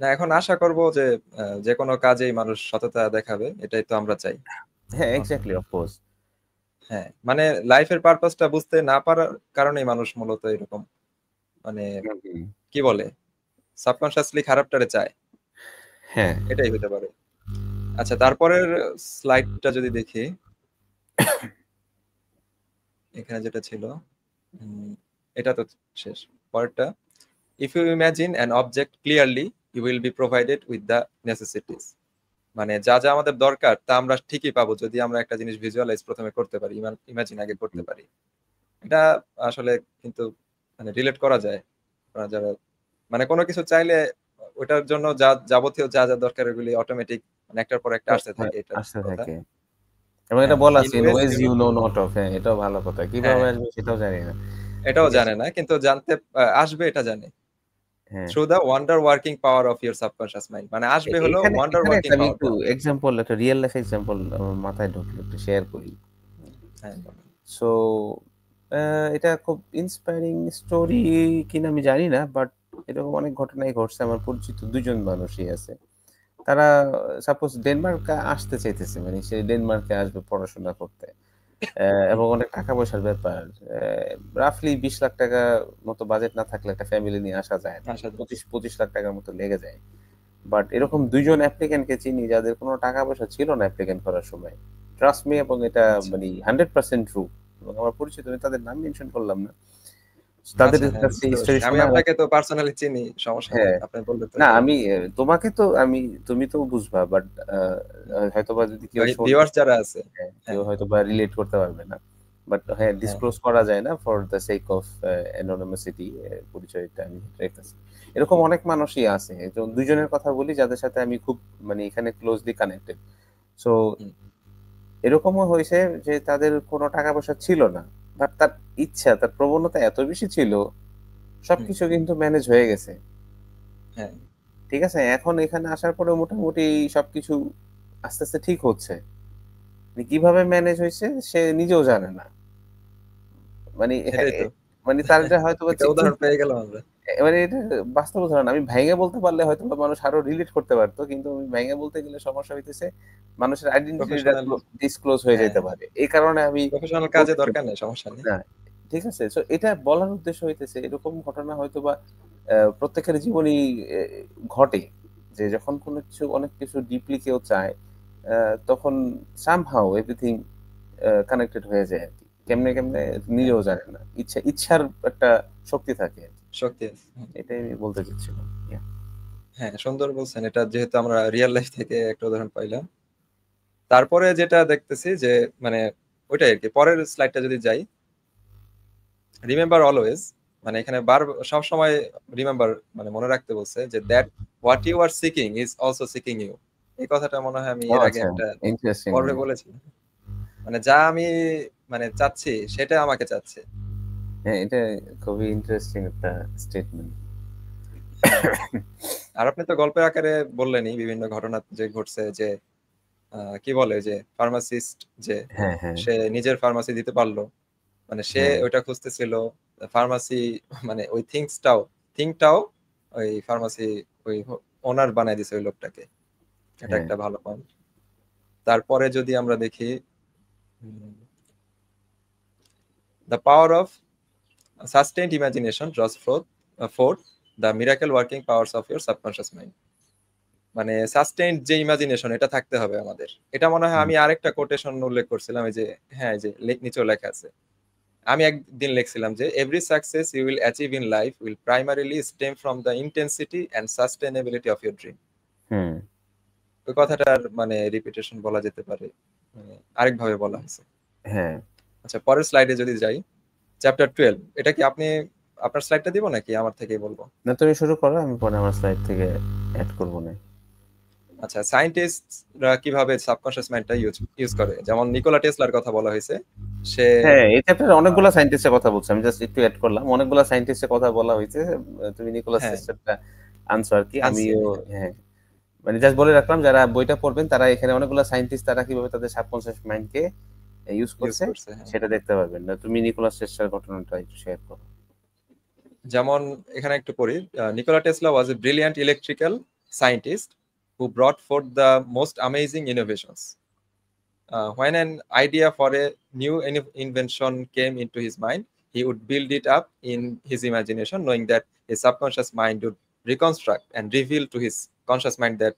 না, এখন আশা করব যে যেকোনো কাজেই মানুষ সততা দেখাবে, এটাই তো আমরা চাই। হ্যাঁ, এখন এক্সাক্টলি, অফ কোর্স। হ্যাঁ, মানে লাইফের পারপাসটা বুঝতে না পারার কারণেই মানুষ মূলত এরকম, মানে কি বলে, সাবকনসিয়াসলি খারাপটারে চায়, হ্যাঁ। এটাই হতে পারে। আচ্ছা, তারপরের স্লাইডটা যদি দেখি, এখানে যেটা ছিল, এটা তো শেষ। পরেরটা, if you imagine an object clearly you will be provided with the necessities. মানে যা যা আমাদের দরকার তা আমরা ঠিকই পাবো যদি আমরা একটা জিনিস ভিজুয়ালাইজ প্রথমে করতে পারি, ইমাজিন আগে করতে পারি। এটা আসলে কিন্তু মানে রিলেট করা যায়। আমরা যারা মানে কোনো কিছু চাইলে ওটার জন্য যা যাবতীয় যা যা দরকার ওগুলি অটোমেটিক মানে একটার পর একটা আসতে থাকে, এটা আসতে কথা। থাকে। এবং এটা হ্যাঁ, বলা ইন আছে, in ways ways you, you know not of. হ্যাঁ, এটাও ভালো কথা। কিভাবে হ্যাঁ আসবে সেটাও জানি না। এটাও ঠিক আছে? জানে না, কিন্তু জানতে আসবে এটা জানে। হ্যাঁ। Through the wonder working power of your subconscious mind, মানে আসবে হলো এখানে ওয়ান্ডার এখানে ওয়ার্কিং একটা আমি একটু পাওয়ারটা। এক্সাম্পল, একটা রিয়েল লাইফ এক্সাম্পল আমার মাথায় ঢুকলো, একটু শেয়ার করি। হ্যাঁ বলেন। সো এটা খুব ইন্সপায়ারিং স্টোরি কিনা আমি জানি না, বাট এরকম অনেক ঘটনাই ঘটছে। আমার পরিচিত ২ জন মানুষই আছে। তারা সাপোজ ডেনমার্কে আসতে চাইতেছে, মানে সে ডেনমার্কে আসবে পড়াশোনা করতে। হুম, এবং অনেক টাকা-পয়সার ব্যাপার। রাফলি ৳২০,০০,০০০ মতো বাজেট না থাকলে একটা ফ্যামিলি নিয়ে আসা যায় না। আসা যায়। ২৫,০০,০০০ মতো লেগে যায়। বাট এরকম ২ জন অ্যাপ্লিক্যান্টকে চিনি যাদের কোনো টাকা-পয়সা ছিল না অ্যাপ্লিক্যান্ট করার সময়। ট্রাস্ট মি, এবং এটা আচ্ছা, মানে 100% ট্রু। এবং আমার পরিচিত, আমি তাদের নাম মেনশন করলাম না। তাদের আচ্ছা, হ্যাঁ কাছে বুঝতে পারছি। স্টোরি আমি শোনা আমার। আপনাকে তো পার্সোনালি চিনি, সমস্যা নেই, হ্যাঁ। আপনি বললে তো না, এটাই। আমি তোমাকে তো আমি, তুমি তো বুঝবা, বাট আ হয়তোবা যদি কেউ শোনে, ভিউয়ার্স যারা আছে, হ্যাঁ, কেউ হ্যাঁ হয়তোবা রিলেট করতে পারবে না। বাট হ্যাঁ, হ্যাঁ ডিসক্লোজ করা যায় না ফর দ্যা সেক অফ অ্যানোনিমাসিটি, পরিচয়টা আমি রেখেছি। এরকম অনেক মানুষই আছে। তো ২ জনের কথা বলি যাদের সাথে আমি খুব, মানে এখানে ক্লোজলি কানেক্টেড। সো হুম, এরকমও হইছে যে তাদের কোনো টাকা-পয়সা ছিল না। বাট তার ইচ্ছা, তার প্রবণতা এত বেশি ছিল, হুম, সবকিছু কিন্তু ম্যানেজ হয়ে গেছে। হ্যাঁ ঠিক আছে? এখন এখানে আসার পরেও মোটামুটি সবকিছু আস্তে, আস্তে ঠিক হচ্ছে। মানে কিভাবে ম্যানেজ হইছে সে নিজেও জানে না। মানে হ্যাঁ, সেটাই তো। মানে তার এটা হয়তোবা একটা উদাহরণ চিন্তা, পেয়ে গেলাম আমরা। মানে এটা বাস্তব উদাহরণ। আমি ভাইঙ্গা বলতে পারলে হয়তোবা মানুষ আরো রিলেট করতে পারত। কিন্তু আমি ভাইঙ্গা বলতে গেলে সমস্যা হইতেছে মানুষের আইডেন্টিটিটা প্রফেশনাল, ডিসক্লোজ হয়ে হ্যাঁ যাইতে পারে। এই কারণে আমি প্রফেশনাল কাজে বলতেছি দরকার নেই, সমস্যা নেই। না। ঠিক আছে? সো এটা বলার উদ্দেশ্য হইতেছে এরকম ঘটনা হয়তোবা প্রত্যেকের জীবনেই এ ঘটে। যে যখন কোনো কিছু, অনেক কিছু ডিপলি কেউ চায়, আ তখন somehow everything কানেক্টেড হয়ে যায় আরকি। কেমনে, কেমনে হ্যাঁ, নিজেও জানে না। ইচ্ছার একটা শক্তি থাকে আরকি। শক্তি আছে। হুম, এটাই আমি বলতে চাচ্ছিলাম। ইয়াহ। হ্যাঁ সুন্দর বলছেন, এটা যেহেতু আমরা রিয়েল লাইফ থেকে একটা উদাহরণ পাইলাম। তারপরে যেটা দেখতেছি যে মানে ওইটাই আরকি। পরের স্লাইডটা যদি যাই, রিমেম্বার অলওয়েজ, মানে এখানে সব সময় রিমেম্বার মানে মনে রাখতে বলছে যে that what you are seeking is also seeking you. এই কথাটা মনে হয় আমি ও এর আগে আচ্ছা, একটা ইন্টারেস্টিং। পর্বে বলেছি। মানে যা আমি মানে চাচ্ছি সেটা আমাকে চাচ্ছে। হ্যাঁ, এটা খুবই ইন্টারেস্টিং একটা স্টেটমেন্ট। হ্যাঁ, আর আপনি তো গল্পের আকারে বললেনই বিভিন্ন ঘটনা যে ঘটছে, যে কি বলে যে ফার্মাসিস্ট, যে হ্যাঁ, হ্যাঁ, সে নিজের ফার্মাসি দিতে পারলো, মানে সে হ্যাঁ, ওইটা খুঁজতেছিল ফার্মাসি, মানে ওই থিংটাও ওই ফার্মাসি ওই ওনার বানাই দিছে ওই লোকটাকে। এটা হ্যাঁ, একটা ভালো পয়েন্ট। তারপরে যদি আমরা দেখি, the power of sustained imagination draws fourth the miracle working powers of your subconscious mind. মানে সাস্টেইনড যে ইমাজিনেশন, এটা থাকতে হবে আমাদের। এটা মনে হয় হুম, আমি আরেকটা কোটেশন উল্লেখ করছিলাম, এই যে হ্যাঁ, এই যে নিচেও লেখা আছে। আমি একদিন লিখছিলাম যে every success you will achieve in life will primarily stem from the intensity and sustainability of your dream. Hmm, ওই কথাটার মানে রিপিটেশন বলা যেতে পারে, মানে আরেকভাবে বলা হয়েছে। হ্যাঁ। আচ্ছা, পরের স্লাইডে যদি যাই, চ্যাপ্টার 12, এটা কি আপনি আপনার স্লাইডটা দিব নাকি আমার থেকেই বলবো? না, তুমি শুরু করো, আমি পরে আমার সাইড থেকে এড করব না। আচ্ছা, সায়েন্টিস্টরা কিভাবে সাবকনশিয়াস মাইন্ডটা ইউজ ইউজ করে, যেমন নিকোলা টেসলার কথা বলা হয়েছে। সে হ্যাঁ, এই চ্যাপ্টারে অনেকগুলা সায়েন্টিস্টের কথা বলছে। আমি জাস্ট একটু এড করলাম। অনেকগুলা সায়েন্টিস্টের কথা বলা হয়েছে। তুমি নিকোলাস হ্যাঁ টেসলারটা আনছো আর কি। আনছি আমিও আমি, হ্যাঁ। হ্যাঁ, মানে জাস্ট বলে রাখলাম যারা বইটা পড়বেন তারা এখানে অনেকগুলা সায়েন্টিস্ট তারা কিভাবে তাদের সাবকনসিয়াস মাইন্ডকে ইউজ ইউজ করছে করছে, হ্যাঁ। সেটা দেখতে পারবেন। তুমি নিকোলাস টেসলার ঘটনাটা একটু শেয়ার করো। যেমন এখানে একটু পড়ি, Nikola Tesla was a brilliant electrical scientist who brought forth the most amazing innovations. When an idea for a new invention came into his mind, he would build it up in his imagination, knowing that his subconscious mind would reconstruct and reveal to his conscious mind that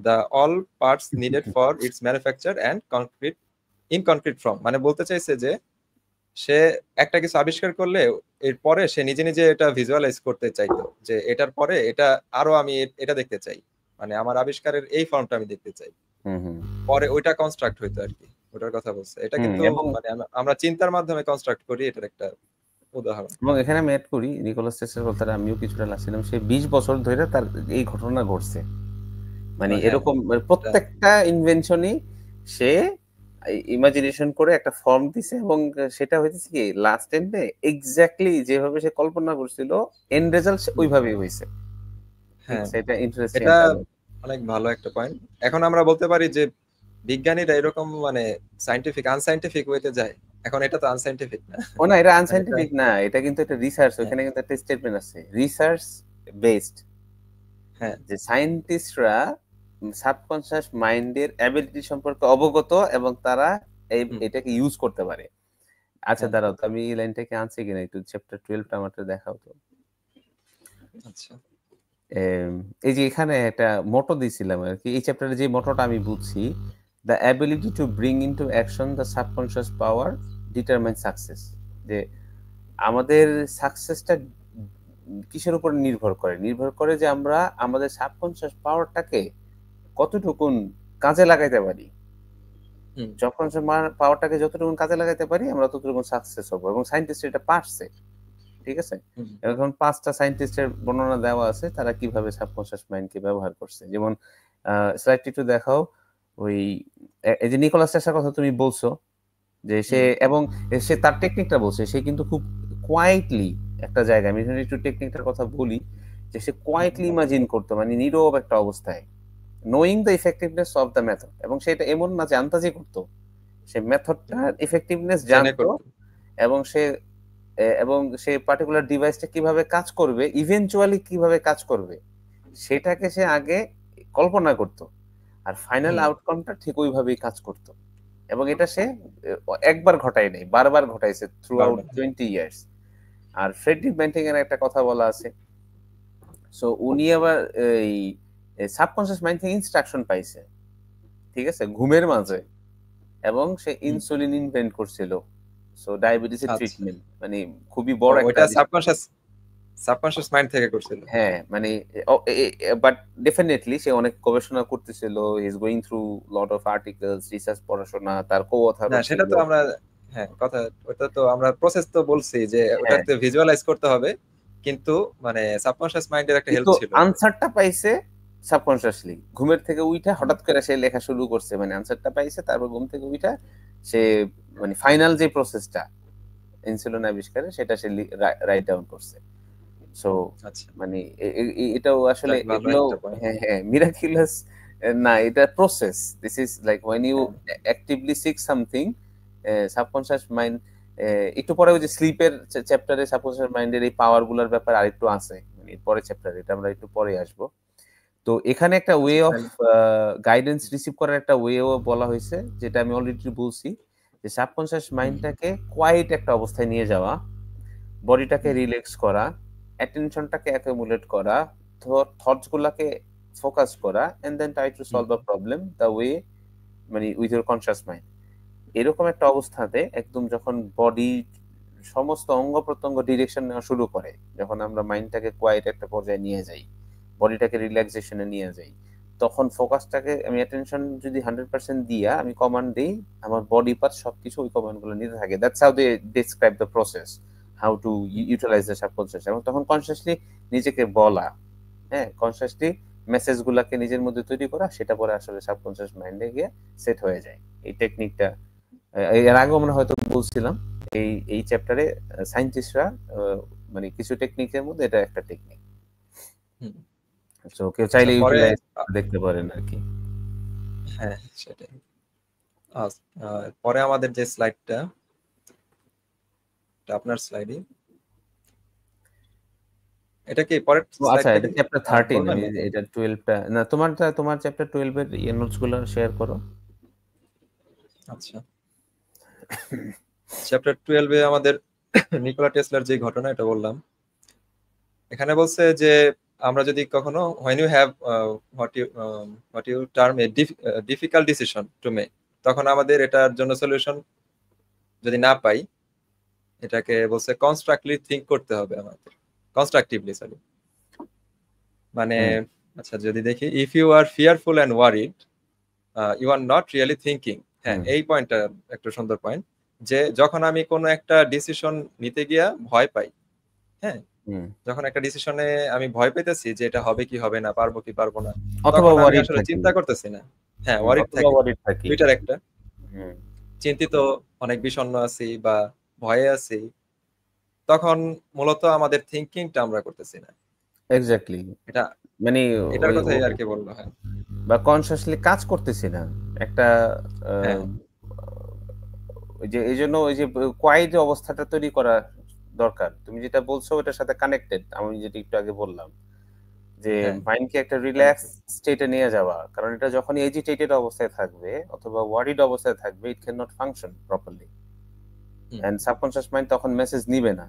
the all parts needed for its manufacture and concrete in concrete form. মানে বলতে চাইছে যে সে একটা কিছু আবিষ্কার করলে এরপরে সে নিজে নিজে এটা ভিজুয়ালাইজ করতে চাইতো, যে এটার পরে এটা আরো আমি এটা দেখতে চাই, মানে আমার আবিষ্কারের এই ফর্মটা আমি দেখতে চাই, হুম হুম পরে ওইটা কনস্ট্রাক্ট হইতো আর কি। ওটার কথা বলছে, এটা হুম কিন্তু এবং মানে আমরা চিন্তার মাধ্যমে কনস্ট্রাক্ট করি, এটার একটা উদাহরণ। এবং এখানে আমি এড করি নিকোলাস টেসলার কথাটা আমিও কিছুটা লাগছিলাম। সে 20 বছর ধরে তার এই ঘটনা ঘটছে। মানে হ্যাঁ এরকম মানে এটা প্রত্যেকটা ইনভেনশনই সে ইমাজিনেশন করে একটা ফর্ম দিছে এবং সেটা হইতেছে কি লাস্ট এন্ডে এক্স্যাক্টলি যেভাবে সে কল্পনা করছিল এন্ড রেজাল্ট হুম, ওইভাবেই হয়েছে। ঠিক হ্যাঁ আছে, এটা ইন্টারেস্টিং এটা একটা অনেক ভালো একটা পয়েন্ট। এখন আমরা বলতে পারি যে বিজ্ঞানীরা এরকম মানে সায়েন্টিফিক আনসাইন্টিফিক ওয়েতে যায়, এখন এটা তো আনসাইন্টিফিক না। ও না, এটা মানে এটা, আনসাইন্টিফিক না, এটা কিন্তু একটা রিসার্চ। হ্যাঁ ওখানে কিন্তু একটা স্টেটমেন্ট আছে রিসার্চ বেসড, হ্যাঁ যে সায়েন্টিস্টরা সাবকনশিয়াস মাইন্ডের অ্যাবিলিটি সম্পর্কে অবগত এবং তারা হুম, এটাকে ইউজ করতে পারে। আচ্ছা হ্যাঁ দাঁড়াও তো, আমি এই লাইনটাকে আনছি কিনা একটু চ্যাপ্টার 12টা আমারটা দেখাও তো। আচ্ছা এম, এই যে এখানে একটা মোটো দিয়েছিলাম আর কি, এই চ্যাপ্টারে যে মোটোটা আমি বুঝছি, the ability to bring into action the subconscious power determine success. যে আমাদের সাকসেসটা কিসের উপর নির্ভর করে যে আমরা আমাদের সাবকনশিয়াস পাওয়ারটাকে কতটুকুন কাজে লাগাইতে পারি। হুম যখন সে পাওয়ারটাকে যতটুকু কাজে লাগাইতে পারি আমরা ততটুকু সাকসেস হবো, এবং সায়েন্টিস্ট এটা পারছে। ঠিক আছে, হুম এখন 5টা সায়েন্টিস্টের বর্ণনা দেওয়া আছে তারা কিভাবে সাবকনশিয়াস মাইন্ডকে ব্যবহার করছে। যেমন স্লাইডটি একটু দেখাও। ওই এই যে নিকোলাস টেসলার কথা তুমি বলছো, যে সে হুম এবং সে তার টেকনিকটা বলছে, সে কিন্তু খুব কোয়াইটলি একটা জায়গায়, আমি এখানে একটু টেকনিকটার কথা বলি, যে সে হুম কোয়াইটলি ইমাজিন করতো, মানে নীরব একটা অবস্থায়, knowing the effectiveness of the method, এবং সেটা এমন না যে আন্তাজি করতো, সে হুম, মেথডটার ইফেক্টিভনেস জেনে জানতো, করতো। এবং সে পার্টিকুলার ডিভাইসটা কিভাবে কাজ করবে, ইভেনচুয়ালি কিভাবে কাজ করবে সেটাকে সে আগে কল্পনা করত, আর ফাইনাল হুম আউটকামটা ঠিক ওইভাবেই কাজ করত। এবং এটা সে একবার ঘটায় নাই, বারবার ঘটাইছে থ্রু আউট বারবার, হ্যাঁ। 20 ইয়ার্স। আর ফ্রেডরিক ব্যান্টিং এর একটা কথা বলা আছে। সো উনি আবার এই সাবকনসিয়াস মাইন্ড থেকে ইনস্ট্রাকশন পাইছে, ঠিক আছে, ঘুমের আচ্ছা মাঝে, এবং সে হুম, ইনসুলিন ইনভেন্ট করছিল। সো ডায়াবেটিসের আচ্ছা ট্রিটমেন্ট, মানে খুবই বড় একটা ওইটা আবিষ্কার। সাবকনশিয়াস সাবকনশিয়াস মাইন্ড থেকে করছিল। হ্যাঁ, মানে বাট ডেফিনেটলি সে অনেক গবেষণা করতেছিল, he is going through lot of articles, research, পড়াশোনা, তার না কো-অথারও সেটা ছিল। তো আমরা, হ্যাঁ কথা, ওটা তো আমরা প্রসেস তো বলছি যে হ্যাঁ, ওটাতে ভিজুয়ালাইজ করতে হবে, কিন্তু মানে সাবকনশিয়াস মাইন্ডের একটা হেল্প কিন্তু ছিল। আনসারটা পাইছে সাবকনশিয়াসলি, ঘুমের থেকে উইঠা হুম, হঠাৎ করে সে লেখা শুরু করছে, মানে আনসারটা পাইছে, তারপর ঘুম থেকে উইঠা সে মানে ফাইনাল যে প্রসেসটা ইনসুলিন আবিষ্কারে সেটা সে রাইট ডাউন করছে। সো আচ্ছা মানে এটাও আসলে যাক ভালো এগুলো, একটা পয়েন্ট। হ্যাঁ হ্যাঁ, মিরাকিউলাস না, এটা process. This is like when you হ্যাঁ actively seek something, subconscious mind. একটু পরে ওই যে স্লিপের চ্যাপ্টারে সাবকনশিয়াস মাইন্ডের এই পাওয়ার গুলার ব্যাপারে আরেকটু আছে, মানে পরের চ্যাপ্টারে, এটা আমরা একটু পরে আসবো। তো এখানে একটা ওয়ে আচ্ছা অফ তাহলে গাইডেন্স রিসিভ করার একটা ওয়েও বলা হয়েছে, যেটা আমি অলরেডি বলছি, যে সাবকনশিয়াস হুম মাইন্ডটাকে কোয়াইট একটা অবস্থায় নিয়ে যাওয়া, বডিটাকে হুম রিল্যাক্স করা, অ্যাটেনশনটাকে অ্যাকুমুলেট করা, থটস গুলাকে ফোকাস করা, and then try to hmm solve a problem the way, মানে উইথ ইউর কনসিয়াস মাইন্ড। এরকম একটা অবস্থাতে একদম যখন বডি সমস্ত অঙ্গ প্রত্যঙ্গ ডিরেকশন নেওয়া শুরু করে, যখন আমরা মাইন্ডটাকে কোয়াইট একটা পর্যায়ে নিয়ে যাই, বডিটাকে রিল্যাক্সেশনে নিয়ে যাই, তখন ফোকাসটাকে আমি অ্যাটেনশন যদি 100% দিয়া আমি কমান্ড দিই, আমার বডি পার্ট সবকিছু ওই কমান্ড গুলো নিতে থাকে। That's how they describe the process, how to utilise the subconscious. এবং তখন কনসিয়াসলি নিজেকে বলা, হ্যাঁ, কনসিয়াসলি মেসেজ গুলাকে নিজের মধ্যে তৈরি করা, সেটা পরে আসলে সাবকনসিয়াস মাইন্ডে গিয়ে সেট হয়ে যায়। এই টেকনিকটা এর আগে আমরা হয়তো বলছিলাম এই চ্যাপ্টারে সায়েন্টিস্টরা মানে কিছু টেকনিকের মধ্যে এটা একটা টেকনিক। হুম। তো কেউ আচ্ছা চাইলে পরে ইউটিলাইজ দেখতে পারেন আর কি। হ্যাঁ সেটাই। পরে আমাদের যে স্লাইডটা, আপনার স্লাইডই, এটা কি পরের আচ্ছা, স্লাইডটা এটা কি চ্যাপ্টার 13, বলবেন আমি নাকি? এটা 12টা না, তোমার চ্যাপ্টার 12 এর নোটস গুলো শেয়ার করো। আচ্ছা চ্যাপ্টার 12 এ আমাদের নিকোলা টেসলার যে ঘটনা এটা বললাম। এখানে বলছে যে আমরা যদি কখনো when you have what you term a difficult decision to make, তখন আমাদের এটার জন্য সলিউশন যদি না পাই, এটাকে বলছে কনস্ট্রাক্টলি থিঙ্ক করতে হবে আমাদের, কনস্ট্রাকটিভলি সরি। মানে আচ্ছা যদি দেখি, if you are fearful and worried you are not really thinking. হ্যাঁ এই পয়েন্টটা একটা সুন্দর পয়েন্ট, যে যখন আমি কোনো একটা ডিসিশন নিতে গিয়া ভয় পাই, হ্যাঁ যখন একটা ডিসিশনে আমি ভয় পেতেছি যে এটা হবে কি হবে না, পারবো কি পারবো না, অথবা তখন আমি ওয়ারিড আসলে থাকি। চিন্তা করতেছি না। হ্যাঁ ওয়ারিড অথবা থাকি, ওয়ারিড থাকি। দুইটার একটা, চিন্তিত, অনেক বিষণ্ণ আছি বা ভয়ে আছি, তখন মূলত আমাদের থিঙ্কিংটা আমরা করতেছি না। এক্স্যাক্টলি। এটা মানে এটার ওই কথাই আর কি বললো। হ্যাঁ বা কনসিয়াসলি কাজ করতেছি না একটা হ্যাঁ ওই যে এই জন্য ওই যে কোয়াইট অবস্থাটা তৈরি করা দরকার। তুমি যেটা বলছো ওটার সাথে কানেক্টেড, আমি যেটা একটু আগে বললাম যে হ্যাঁ মাইন্ডকে একটা রিল্যাক্স স্টেটে নিয়ে যাওয়া, কারণ এটা যখন এজিটেটেড অবস্থায় থাকবে অথবা ওয়ারিড অবস্থায় থাকবে, it can not function properly, and subconscious mind তখন মেসেজ নিবে না।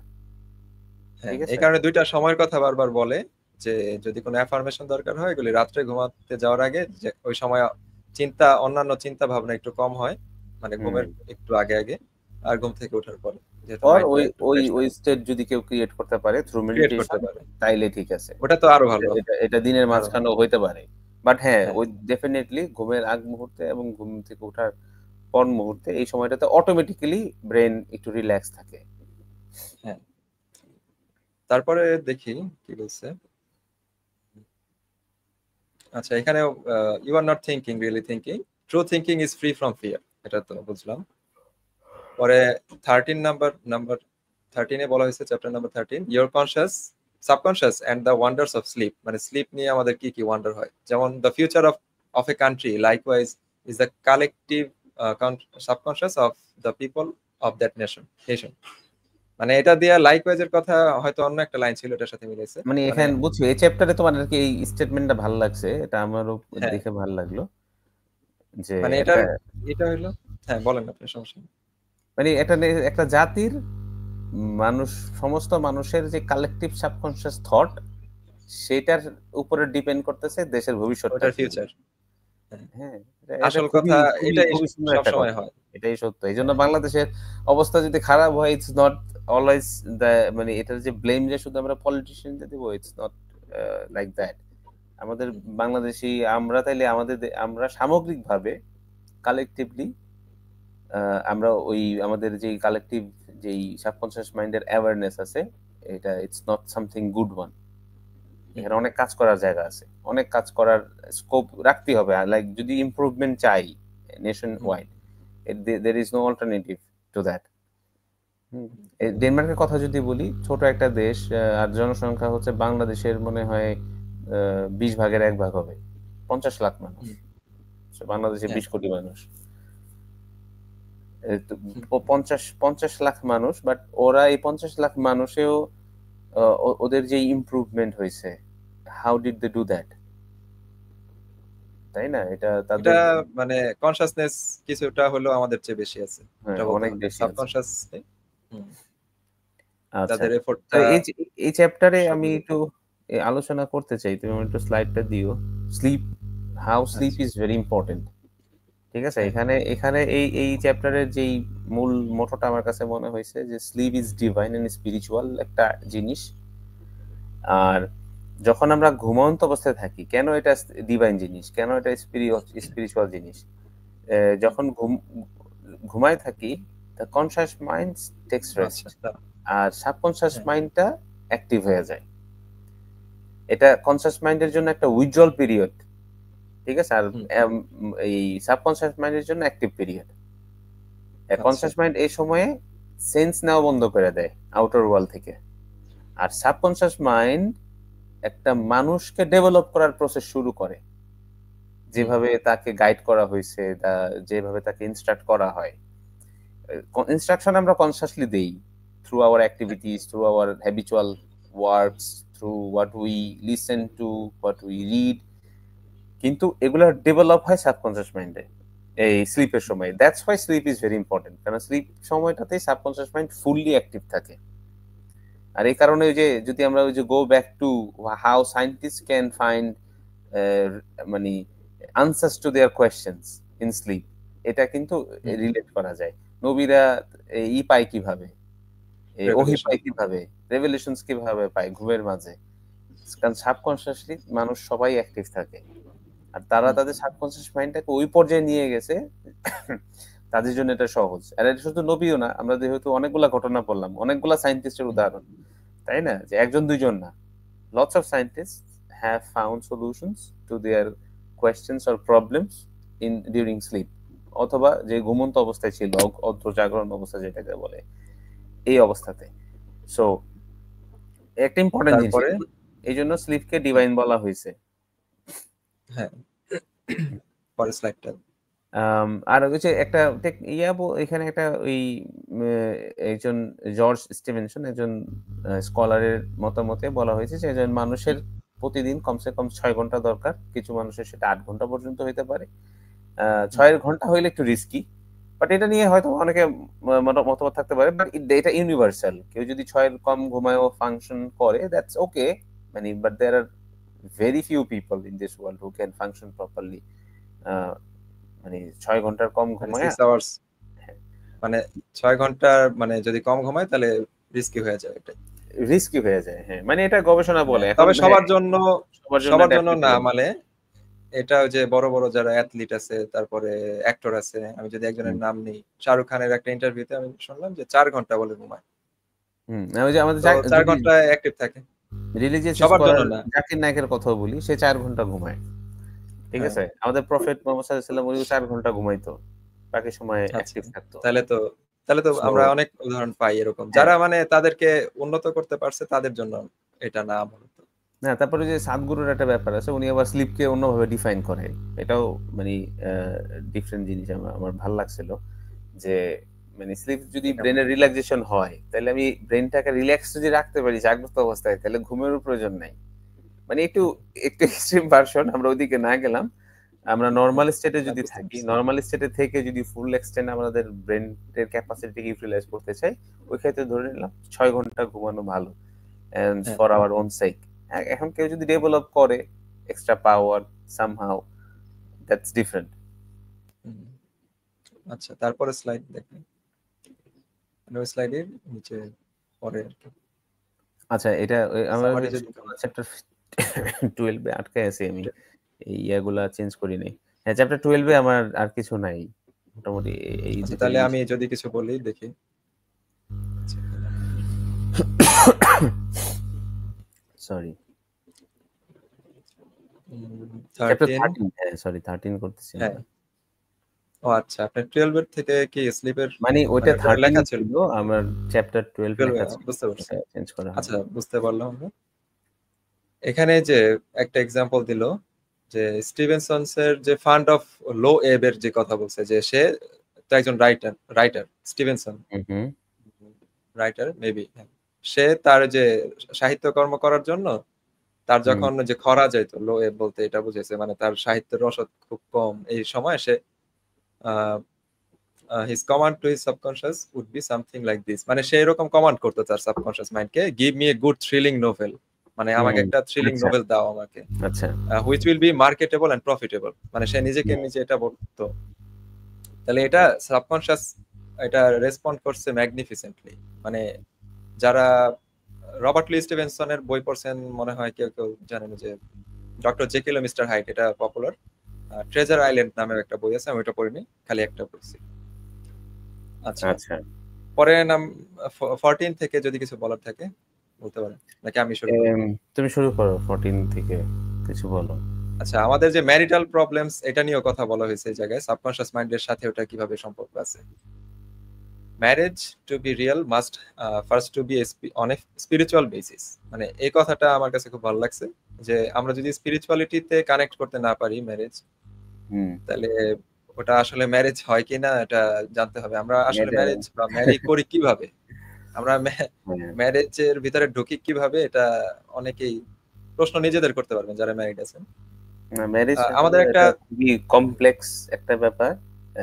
হ্যাঁ ঠিক এই আছে? কারণে দুইটা সময়ের কথা বারবার বলে, যে যদি কোনো অ্যাফার্মেশন দরকার হয় এগুলি রাত্রে ঘুমাতে যাওয়ার আগে, যে ওই সময় চিন্তা, অন্যান্য চিন্তা ভাবনা একটু কম হয়, মানে ঘুমের একটু আগে আগে, আর ঘুম থেকে ওঠার পরে, যেহেতু আর মাইন্ডটা ওই একটু ওই ফ্রেশ ওই থাকে, স্টেট যদি কেউ ক্রিয়েট করতে পারে থ্রু ক্রিয়েট করতে মেডিটেশন, পারে, তাইলে ঠিক আছে। ওটা তো আরো ভালো। এটা এটা দিনের আরো ভালো। মাঝখানেও হইতে পারে, বাট হ্যাঁ হ্যাঁ ওই ডেফিনেটলি ঘুমের আগ মুহূর্তে এবং ঘুম থেকে ওঠার পর মুহূর্তে এই সময়টাতে অটোমেটিক্যালি ব্রেন একটু রিল্যাক্স থাকে। হ্যাঁ তারপরে দেখি কি বলছে। আচ্ছা এখানে you are not thinking really thinking, true thinking is free from fear, এটা তো বুঝলাম। পরে 13 বলা হয়েছে, chapter number 13, your conscious subconscious and the wonders of sleep, মানে স্লিপ নিয়ে আমাদের কি কি ওয়ান্ডার হয়, যেমন the future of a country likewise is the collective subconscious of the people of that nation. মানে এটা দিয়ে লাইকওয়াইজ এর কথা হয়তো অন্য একটা লাইন ছিল, এটার সাথে মিলেছে। মানে মানে এখানে বুঝছো এই চ্যাপ্টারে তোমার আর কি এই স্টেটমেন্টটা ভালো লাগছে, এটা আমারও হ্যাঁ দেখে ভালো লাগলো যে মানে একটা এটা হইলো, হ্যাঁ বলেন আপনি, সমস্যা নেই। মানে একটা জাতির মানুষ, সমস্ত মানুষের যে কালেকটিভ সাবকনশিয়াস থট, সেটার উপরে ডিপেন্ড করতেছে দেশের ভবিষ্যৎটা ওটার কি হবে। ফিউচার, হ্যাঁ হ্যাঁ, এটা আসল খুবই কথা খুবই এটাই খুবই সুন্দর সব একটা সময় কথা। হয়। এটাই সত্য। এই জন্য হ্যাঁ বাংলাদেশের অবস্থা যদি খারাপ হয়, ইটস নট অলওয়েজ দ্য, মানে এটার যে ব্লেম যে শুধু আমরা পলিটিশিয়ানদের দিব, ইটস নট লাইক দ্যাট। আমাদের বাংলাদেশি আমরা তাইলে আমরা সামগ্রিকভাবে কালেকটিভলি আমরা ওই আমাদের যে কালেকটিভ যেই সাবকনশিয়াস মাইন্ডের অ্যাওয়ারনেস আছে, এটা it's not something good one. এখানে অনেক কাজ করার জায়গা আছে, অনেক কাজ করার স্কোপ রাখতে হবে। লাইক যদি ইমপ্রুভমেন্ট চাই nation wide, there is no alternative to that. ডেনমার্কের কথা যদি বলি, ছোট একটা দেশ, আর জনসংখ্যা হচ্ছে বাংলাদেশের মনে হয় 20 ভাগের 1 ভাগ হবে, 50 লাখ মানুষ। বাংলাদেশে 20 কোটি মানুষ, তো 50 লাখ মানুষ, বাট ওরা এই 50 লাখ মানুষেও ওদের যে ইমপ্রুভমেন্ট হয়েছে, how did they do that? তাই না? এটা এটা তাদের মানে কনসাসনেস কিছুটা হলেও আমাদের চেয়ে বেশি আছে, এটা বলতে অনেক হবে বেশি আছে। সাবকনশাস। আচ্ছা, তাদের তো এফোর্টটা এই চ্যাপ্টারে আমি সবগুলো। একটু আলোচনা করতে চাই, তুমি আমার একটু স্লাইডটা দিও। স্লিপ, হাউ স্লিপ আচ্ছা ইজ ভেরি ইম্পর্টেন্ট। ঠিক আছে? হ্যাঁ এখানে এই চ্যাপ্টারের যেই মূল মোটোটা আমার কাছে মনে হয়েছে যে sleep is divine and spiritual একটা জিনিস। আর যখন আমরা ঘুমন্ত অবস্থায় থাকি, কেন এটা ডিভাইন জিনিস, কেন এটা স্পিরিচুয়াল জিনিস? যখন ঘুমায় থাকি, the conscious mind takes rest, আচ্ছা আর সাবকনসাস হ্যাঁ মাইন্ডটা অ্যাক্টিভ হয়ে যায়। এটা কনসাস মাইন্ডের জন্য একটা উইথড্রল পিরিয়ড, ঠিক আছে? আর হুম এই সাবকনসাস মাইন্ডের জন্য অ্যাক্টিভ পিরিয়ড। কনসাস মাইন্ড এই সময়ে সেন্স নেওয়া বন্ধ করে দেয় আউটার ওয়ার্ল্ড থেকে, আর সাবকনশিয়াস মাইন্ড একটা মানুষকে ডেভেলপ করার প্রসেস শুরু করে, যেভাবে তাকে গাইড করা হয়েছে, যেভাবে তাকে ইনস্ট্রাক্ট করা হয়। ইনস্ট্রাকশন আমরা কনসিয়াসলি দেই through our activities, through our habitual works, through what we listen to, what we read, কিন্তু এগুলো ডেভেলপ হয় সাবকনশিয়াস মাইন্ডে এই স্লিপের সময়। That's why sleep is very important, কারণ স্লিপ সময়টাতেই সাবকনশিয়াস মাইন্ড ফুললি অ্যাক্টিভ থাকে। আর এই কারণে ওই যে যদি আমরা ওই যে go back to how scientist can find মানে answers to their questions in sleep, এটা কিন্তু রিলেট করা যায়। নবীরা ই পায় কিভাবে, ওহী পায় কিভাবে, রেভেলেশনস কিভাবে পায় ঘুমের মাঝে, কারণ সাবকনশিয়াসলি মানুষ সবাই অ্যাক্টিভ থাকে, আর তারা তাদের সাবকনশিয়াস মাইন্ডটাকে ওই পর্যায়ে নিয়ে গেছে তাদের জন্য এটা সহজ। আর এটা শুধু নবীও না, আমরা যেহেতু অনেকগুলা ঘটনা বললাম, অনেকগুলা সায়েন্টিস্টের উদাহরণ, তাই না, যে একজন দুইজন না, lots of scientist have found solutions two their questions or problems in during slip, অথবা যে ঘুমন্ত অবস্থায় ছিল, অর্ধ জাগরণ অবস্থা যেটাকে বলে, এই অবস্থাতে। সো একটা ইম্পর্টেন্ট জিনিস, এই জন্য স্লিপকে ডিভাইন বলা হয়েছে। হ্যাঁ, পরের স্লাইডটা। আর হচ্ছে একটা এখানে একটা ওই একজন জর্জ স্টিভেনসন, একজন স্কলারের মতামতে বলা হয়েছে যে একজন মানুষের প্রতিদিন কমসে কম 6 ঘন্টা দরকার, কিছু মানুষের সেটা 8 ঘন্টা পর্যন্ত হইতে পারে। 6 ঘন্টা হইলে একটু রিস্কি, বাট এটা নিয়ে হয়তো অনেকে মতামত থাকতে পারে, বাট এটা ইউনিভার্সাল। কেউ যদি 6 কম ঘুমায়ও ফাংশন করে, দ্যাটস ওকে, মানে but there are very few people in this world who can function properly, মানে 6 ঘন্টার কম ঘুমায়, 6 আওয়ার্স, মানে 6 ঘন্টার মানে যদি কম ঘুমায় তাহলে রিস্কি হয়ে যায়, এটা রিস্কি হয়ে যায়। হ্যাঁ, মানে এটা গবেষণা বলে। তবে সবার জন্য না, মানে এটা যে বড় বড় যারা অ্যাথলিট আছে, তারপরে অ্যাক্টর আছে, আমি যদি একজনের নাম নেই, শাহরুখ খানের একটা ইন্টারভিউতে আমি শুনলাম যে 4 ঘন্টা বলে ঘুমায়। ওই যে আমাদের 4 ঘন্টা অ্যাক্টিভ থাকে, রিলিজিয়াস সবার জন্য না। জাকির নায়কের কথা বলি, সে 4 ঘন্টা ঘুমায়, ঠিক আছে। আমাদের প্রফেট মুহাম্মদ সাল্লাল্লাহু আলাইহি ওয়াসাল্লাম 4 ঘন্টা ঘুমাইতো, বাকি সময় অ্যাক্টিভ থাকতো। তাহলে তো আমরা অনেক উদাহরণ পাই এরকম, যারা মানে তাদেরকে উন্নত করতে পারছে, তাদের জন্য এটা না মূলত। না, তারপরে যে সাদগুরুর একটা ব্যাপার আছে, উনি আবার স্লিপকে অন্যভাবে ডিফাইন করে, এটাও মানে ডিফারেন্ট জিনিস। আমার ভালো লাগছিল যে মানে স্লিপ যদি ব্রেনের রিল্যাক্সেশন হয়, তাহলে আমি ব্রেনটাকে রিল্যাক্স যদি রাখতে পারি জাগ্রত অবস্থায়, তাহলে ঘুমেরও প্রয়োজন নাই। মানে একটু এক্সট্রিম ভার্সন, আমরা ওইদিকে না গেলাম। আমরা নরমাল স্টেটে যদি থাকি, নরমাল স্টেটে থেকে যদি ফুল এক্সটেন্ড আমাদের ব্রেনের ক্যাপাসিটিকে ইউটিলাইজ করতে চাই, ওই ক্ষেত্রে ধরে নিলাম 6 ঘন্টা ঘুমানো ভালো, এন্ড ফর আওয়ার ওন সেক। এখন কেউ যদি ডেভেলপ করে extra power somehow, that's different. আচ্ছা, তারপরে স্লাইড দেখেন, ওই স্লাইডের নিচে পরে আর কি। আচ্ছা, এটা আমরা চ্যাপ্টার 12 এ আটকে আছি আমি, এই ইয়াগুলা চেঞ্জ করি নাই। হ্যাঁ, চ্যাপ্টার 12 এ আমার আর কিছু নাই মোটামুটি। এই যে তাহলে আমি যদি কিছু বলি দেখি, সরি চ্যাপ্টার 13 করতেছি। হ্যাঁ, ও আচ্ছা, আপনার 12 এর থেকে কি স্লিপের মানে ওইটা 13 লেখা ছিল, আমার চ্যাপ্টার 12 লেখা ছিল, বুঝতে পারছি, চেঞ্জ করা। আচ্ছা, বুঝতে পারলাম আমরা। এখানে যে একটা एग्जांपल দিল যে স্টিভেনসনের যে ফান্ড অফ লো এব এর যে কথা বলছে, যে সে তো একজন রাইটার স্টিভেনসন, রাইটার মেবি, সে তার যে সাহিত্যকর্ম করার জন্য তার যখন যে খরা যাইতো, লো এব বলতে এটা বুঝাইছে মানে তার সাহিত্যের রসদ খুব কম, এই সময় সে his command to his subconscious would be something like this, মানে সে এরকম কমান্ড করতো তার সাবকনশিয়াস মাইন্ডকে, give me a good thrilling novel, মানে আমাকে একটা থ্রিলিং নোভেল দাও আমাকে, আচ্ছা, which will be marketable and profitable, মানে সে নিজেকে নিজে এটা বলতো। তাহলে এটা সাবকনশিয়াস এটা রেসপন্ড করছে ম্যাগনিফিসেন্টলি। মানে যারা রবার্ট লি স্টিভেনসনের বই পড়ছেন মনে হয় কেউ কেউ জানেন, যে ডক্টর জেকিল ও মিস্টার হাইড, এটা পপুলার। ট্রেজার আইল্যান্ড নামে একটা বই আছে, আমি ওটা পড়িনি, খালি একটা পড়ছি। আচ্ছা, পরে নাম 14 থেকে যদি কিছু বলার থাকে বলতে পারেন, নাকি আমি শুরু করি? তুমি শুরু করো, 14 থেকে কিছু বলো। আচ্ছা, আমাদের যে ম্যারিটাল প্রবলেমস, এটা নিয়েও কথা বলা হয়েছে এই জায়গায়, সাবকনশিয়াস মাইন্ডের সাথে ওটা কিভাবে সম্পর্ক আছে। Marriage to be real must first to be on a spiritual basis. মানে এই কথাটা আমার কাছে খুব ভালো লাগছে, যে আমরা যদি স্পিরিচুয়ালিটিতে কানেক্ট করতে না পারি ম্যারেজ, তাহলে ওটা আসলে ম্যারেজ হয় কিনা এটা জানতে হবে। আমরা আসলে এটা ম্যারেজ বা ম্যারি করি কিভাবে, আমরা হ্যাঁ। ম্যারেজের ভিতরে ঢুকি কিভাবে, এটা অনেকেই প্রশ্ন নিজেদের করতে পারবেন যারা ম্যারিড আছেন। না, ম্যারেজ আমাদের একটা এটা খুবই কমপ্লেক্স একটা ব্যাপার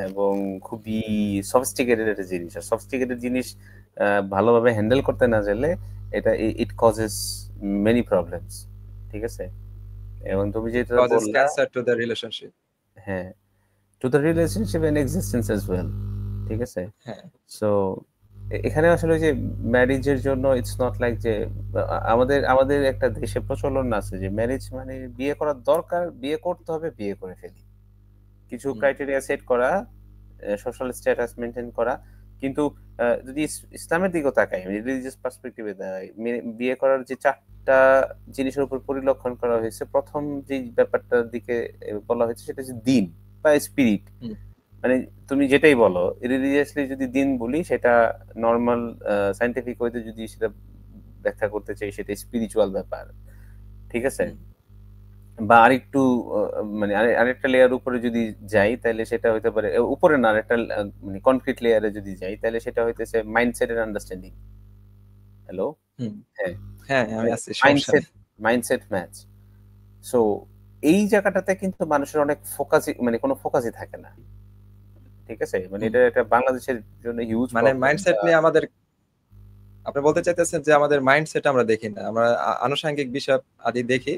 এবং খুবই সফিস্টিকেটেড একটা জিনিস। আর সফিস্টিকেটেড জিনিস ভালোভাবে হ্যান্ডেল করতে না জানলে এটা ইট কজেস মেনি প্রবলেমস। ঠিক আছে? এবং তুমি যেটা কজেস বললা, ক্যান্সার টু দ্য রিলেশনশিপ। হ্যাঁ, to the relationship and existence as well. ঠিক আছে? হ্যাঁ, সো এখানে আসলে ওই যে ম্যারেজের জন্য ইটস নট লাইক যে আমাদের আমাদের একটা দেশে প্রচলন আছে যে ম্যারেজ মানে বিয়ে করার দরকার, বিয়ে করতে হবে, বিয়ে করে ফেলি। কিছু ক্রাইটেরিয়া সেট করা, সোশ্যাল স্ট্যাটাস মেনটেন করা। কিন্তু যদি ইসলামের দিকেও তাকাই, রিলিজিয়াস পার্সপেক্টিভে দাঁড়াই, বিয়ে করার যে ৪টা জিনিসের উপর পরিলক্ষণ করা হয়েছে, প্রথম যে ব্যাপারটার দিকে বলা হয়েছে সেটা হচ্ছে দিন বা স্পিরিট। মানে তুমি যেটাই বলো, রিলিজিয়াসলি যদি দিন বলি, সেটা নর্মাল সায়েন্টিফিক ওয়েতে যদি সেটা ব্যাখ্যা করতে চাই, সেটা স্পিরিচুয়াল ব্যাপার। ঠিক আছে? বা আরেকটু মানে আরেকটা লেয়ার উপরে যদি যাই, তাহলে সেটা হতে পারে উপরে না, আরেকটা মানে কনক্রিট লেয়ারে যদি যাই, তাহলে সেটা হইতেছে মাইন্ডসেটের আন্ডারস্ট্যান্ডিং। হ্যালো? হ্যাঁ, হ্যাঁ আমি আছি, সমস্যা মাইন্ডসেট নেই। Mindset match. সো এই জায়গাটাতে কিন্তু মানুষের অনেক ফোকাসই, মানে কোনো ফোকাসই থাকে না। ঠিক আছে? মানে এটা একটা বাংলাদেশের জন্য হিউজ মানে প্রবলেম। মাইন্ডসেট নিয়ে আমাদের, আপনি বলতে চাইতেছেন যে আমাদের মাইন্ডসেট আমরা দেখি না, আমরা আনুষঙ্গিক বিষয় আদি দেখি,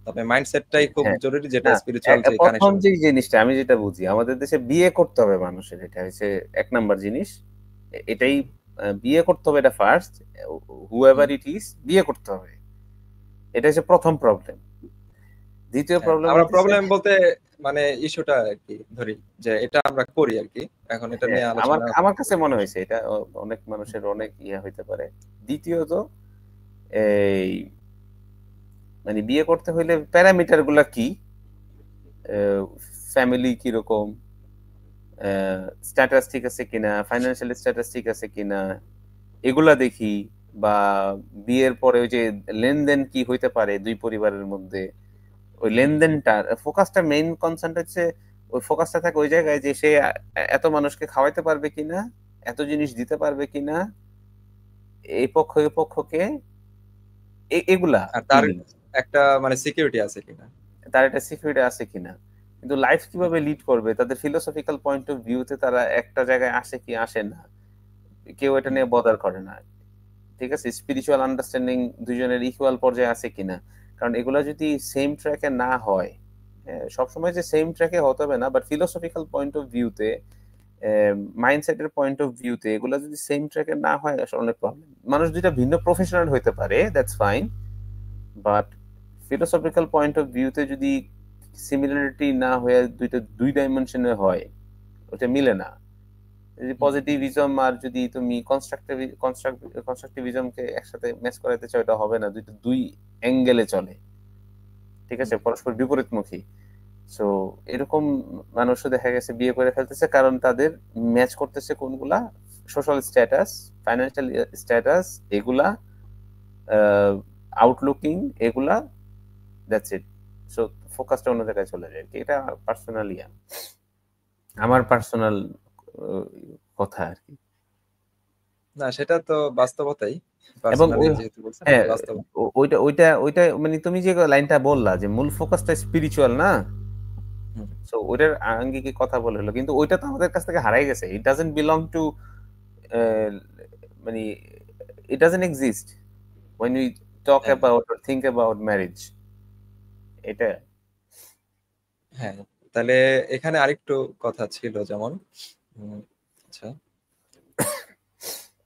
তবে মাইন্ডসেটটাই খুব হ্যাঁ, জরুরি, যেটা না, স্পিরিচুয়াল যে প্রথম কানেকশন। যে জিনিসটা আমি যেটা বুঝি, আমাদের দেশে বিয়ে করতে হবে মানুষের, এটা হচ্ছে ১ নাম্বার জিনিস। এটাই বিয়ে করতে হবে, এটা ফার্স্ট। হুএভার ইট ইজ, বিয়ে করতে হবে। এটা হচ্ছে প্রথম প্রবলেম। দ্বিতীয় হ্যাঁ, প্রবলেম আমরা হইতেছে, প্রবলেম বলতে মানে ইস্যুটা আর কি ধরি, যে এটা আমরা করি আর কি, এখন এটা হ্যাঁ, নিয়ে আমার আলোচনা। আমার কাছে মনে হয়েছে এটা অনেক মানুষের অনেক ইয়ে হইতে পারে। দ্বিতীয়ত, এই মানে বিয়ে করতে হইলে প্যারামিটার গুলা কি, ফ্যামিলি কিরকম, স্ট্যাটাস ঠিক আছে কিনা, ফাইন্যান্সিয়াল স্ট্যাটাস ঠিক আছে কিনা, এগুলা দেখি। বা বিয়ের পরে ওই যে লেনদেন কি হইতে পারে দুই পরিবারের মধ্যে, ওই লেনদেনটা ফোকাসটা, মেইন কনসার্ন হচ্ছে ওই ফোকাসটা থাকে ওই জায়গায় যে সে এত মানুষকে খাওয়াইতে পারবে কিনা, এত জিনিস দিতে পারবে কিনা, এই পক্ষ এই পক্ষকে, এগুলা আর তার ফিলিং, একটা মানে সিকিউরিটি আছে কিনা। তার একটা সিকিউরিটি আছে কিনা। কিন্তু লাইফ কিভাবে লিড করবে, তাদের ফিলোসফিক্যাল পয়েন্ট অফ ভিউতে তারা একটা জায়গায় আসে কি আসে না, কেউ এটা নিয়ে বদার করে না। ঠিক আছে? স্পিরিচুয়াল আন্ডারস্ট্যান্ডিং দুইজনের ইকুয়াল পর্যায়ে আছে কিনা। কারণ এগুলা যদি সেম ট্র্যাকে না হয়, সবসময় যে সেম ট্র্যাকে হতে হবে না, বাট ফিলোসফিক্যাল পয়েন্ট অফ ভিউতে, মাইন্ডসেটের পয়েন্ট অফ ভিউতে এগুলা যদি সেম ট্র্যাকে না হয়, আসলে অনেক প্রবলেম। মানুষ দুইটা ভিন্ন প্রফেশনাল হইতে পারে, that's fine, but philosophical point of ভিউতে যদি সিমিলারিটি না হয়ে দুইটা দুই ডাইমেনশনে হয়, ওটা মিলে না। যদি পজিটিভিজম আর যদি তুমি কনস্ট্রাকটিভিজমকে একসাথে ম্যাচ করাতে চাও, এটা হবে না, দুইটা দুই অ্যাঙ্গেলে চলে। ঠিক আছে? পরস্পর বিপরীতমুখী। সো এরকম মানুষও দেখা গেছে বিয়ে করে ফেলতেছে, কারণ তাদের ম্যাচ করতেছে কোনগুলা, সোশ্যাল স্ট্যাটাস, ফাইন্যান্সিয়াল স্ট্যাটাস, এগুলা, আউটলুকিং, এগুলা, দ্যাটস ইট। সো ফোকাসটা অন্য জায়গায় চলে যায়। এটা পার্সোনালি আমার পার্সোনাল কথা আর কি। না সেটা তো বাস্তবতাই, এবং পার্সোনালি যেহেতু বলছেন হ্যাঁ, এটা বাস্তব। ওইটা ওইটা ওইটা মানে তুমি যে লাইনটা বললা যে মূল ফোকাসটা স্পিরিচুয়াল না, হুম। সো ওইটার আঙ্গিকে কথা বলে হলো, কিন্তু ওইটা তো আমাদের কাছ থেকে হারাই গেছে। ইট ডাজন্ট বিলং টু, মানে it doesn't exist when we talk হ্যাঁ, about or think about marriage. এটা হ্যাঁ, তাহলে এখানে আরেকটু কথা ছিল, যেমন আচ্ছা,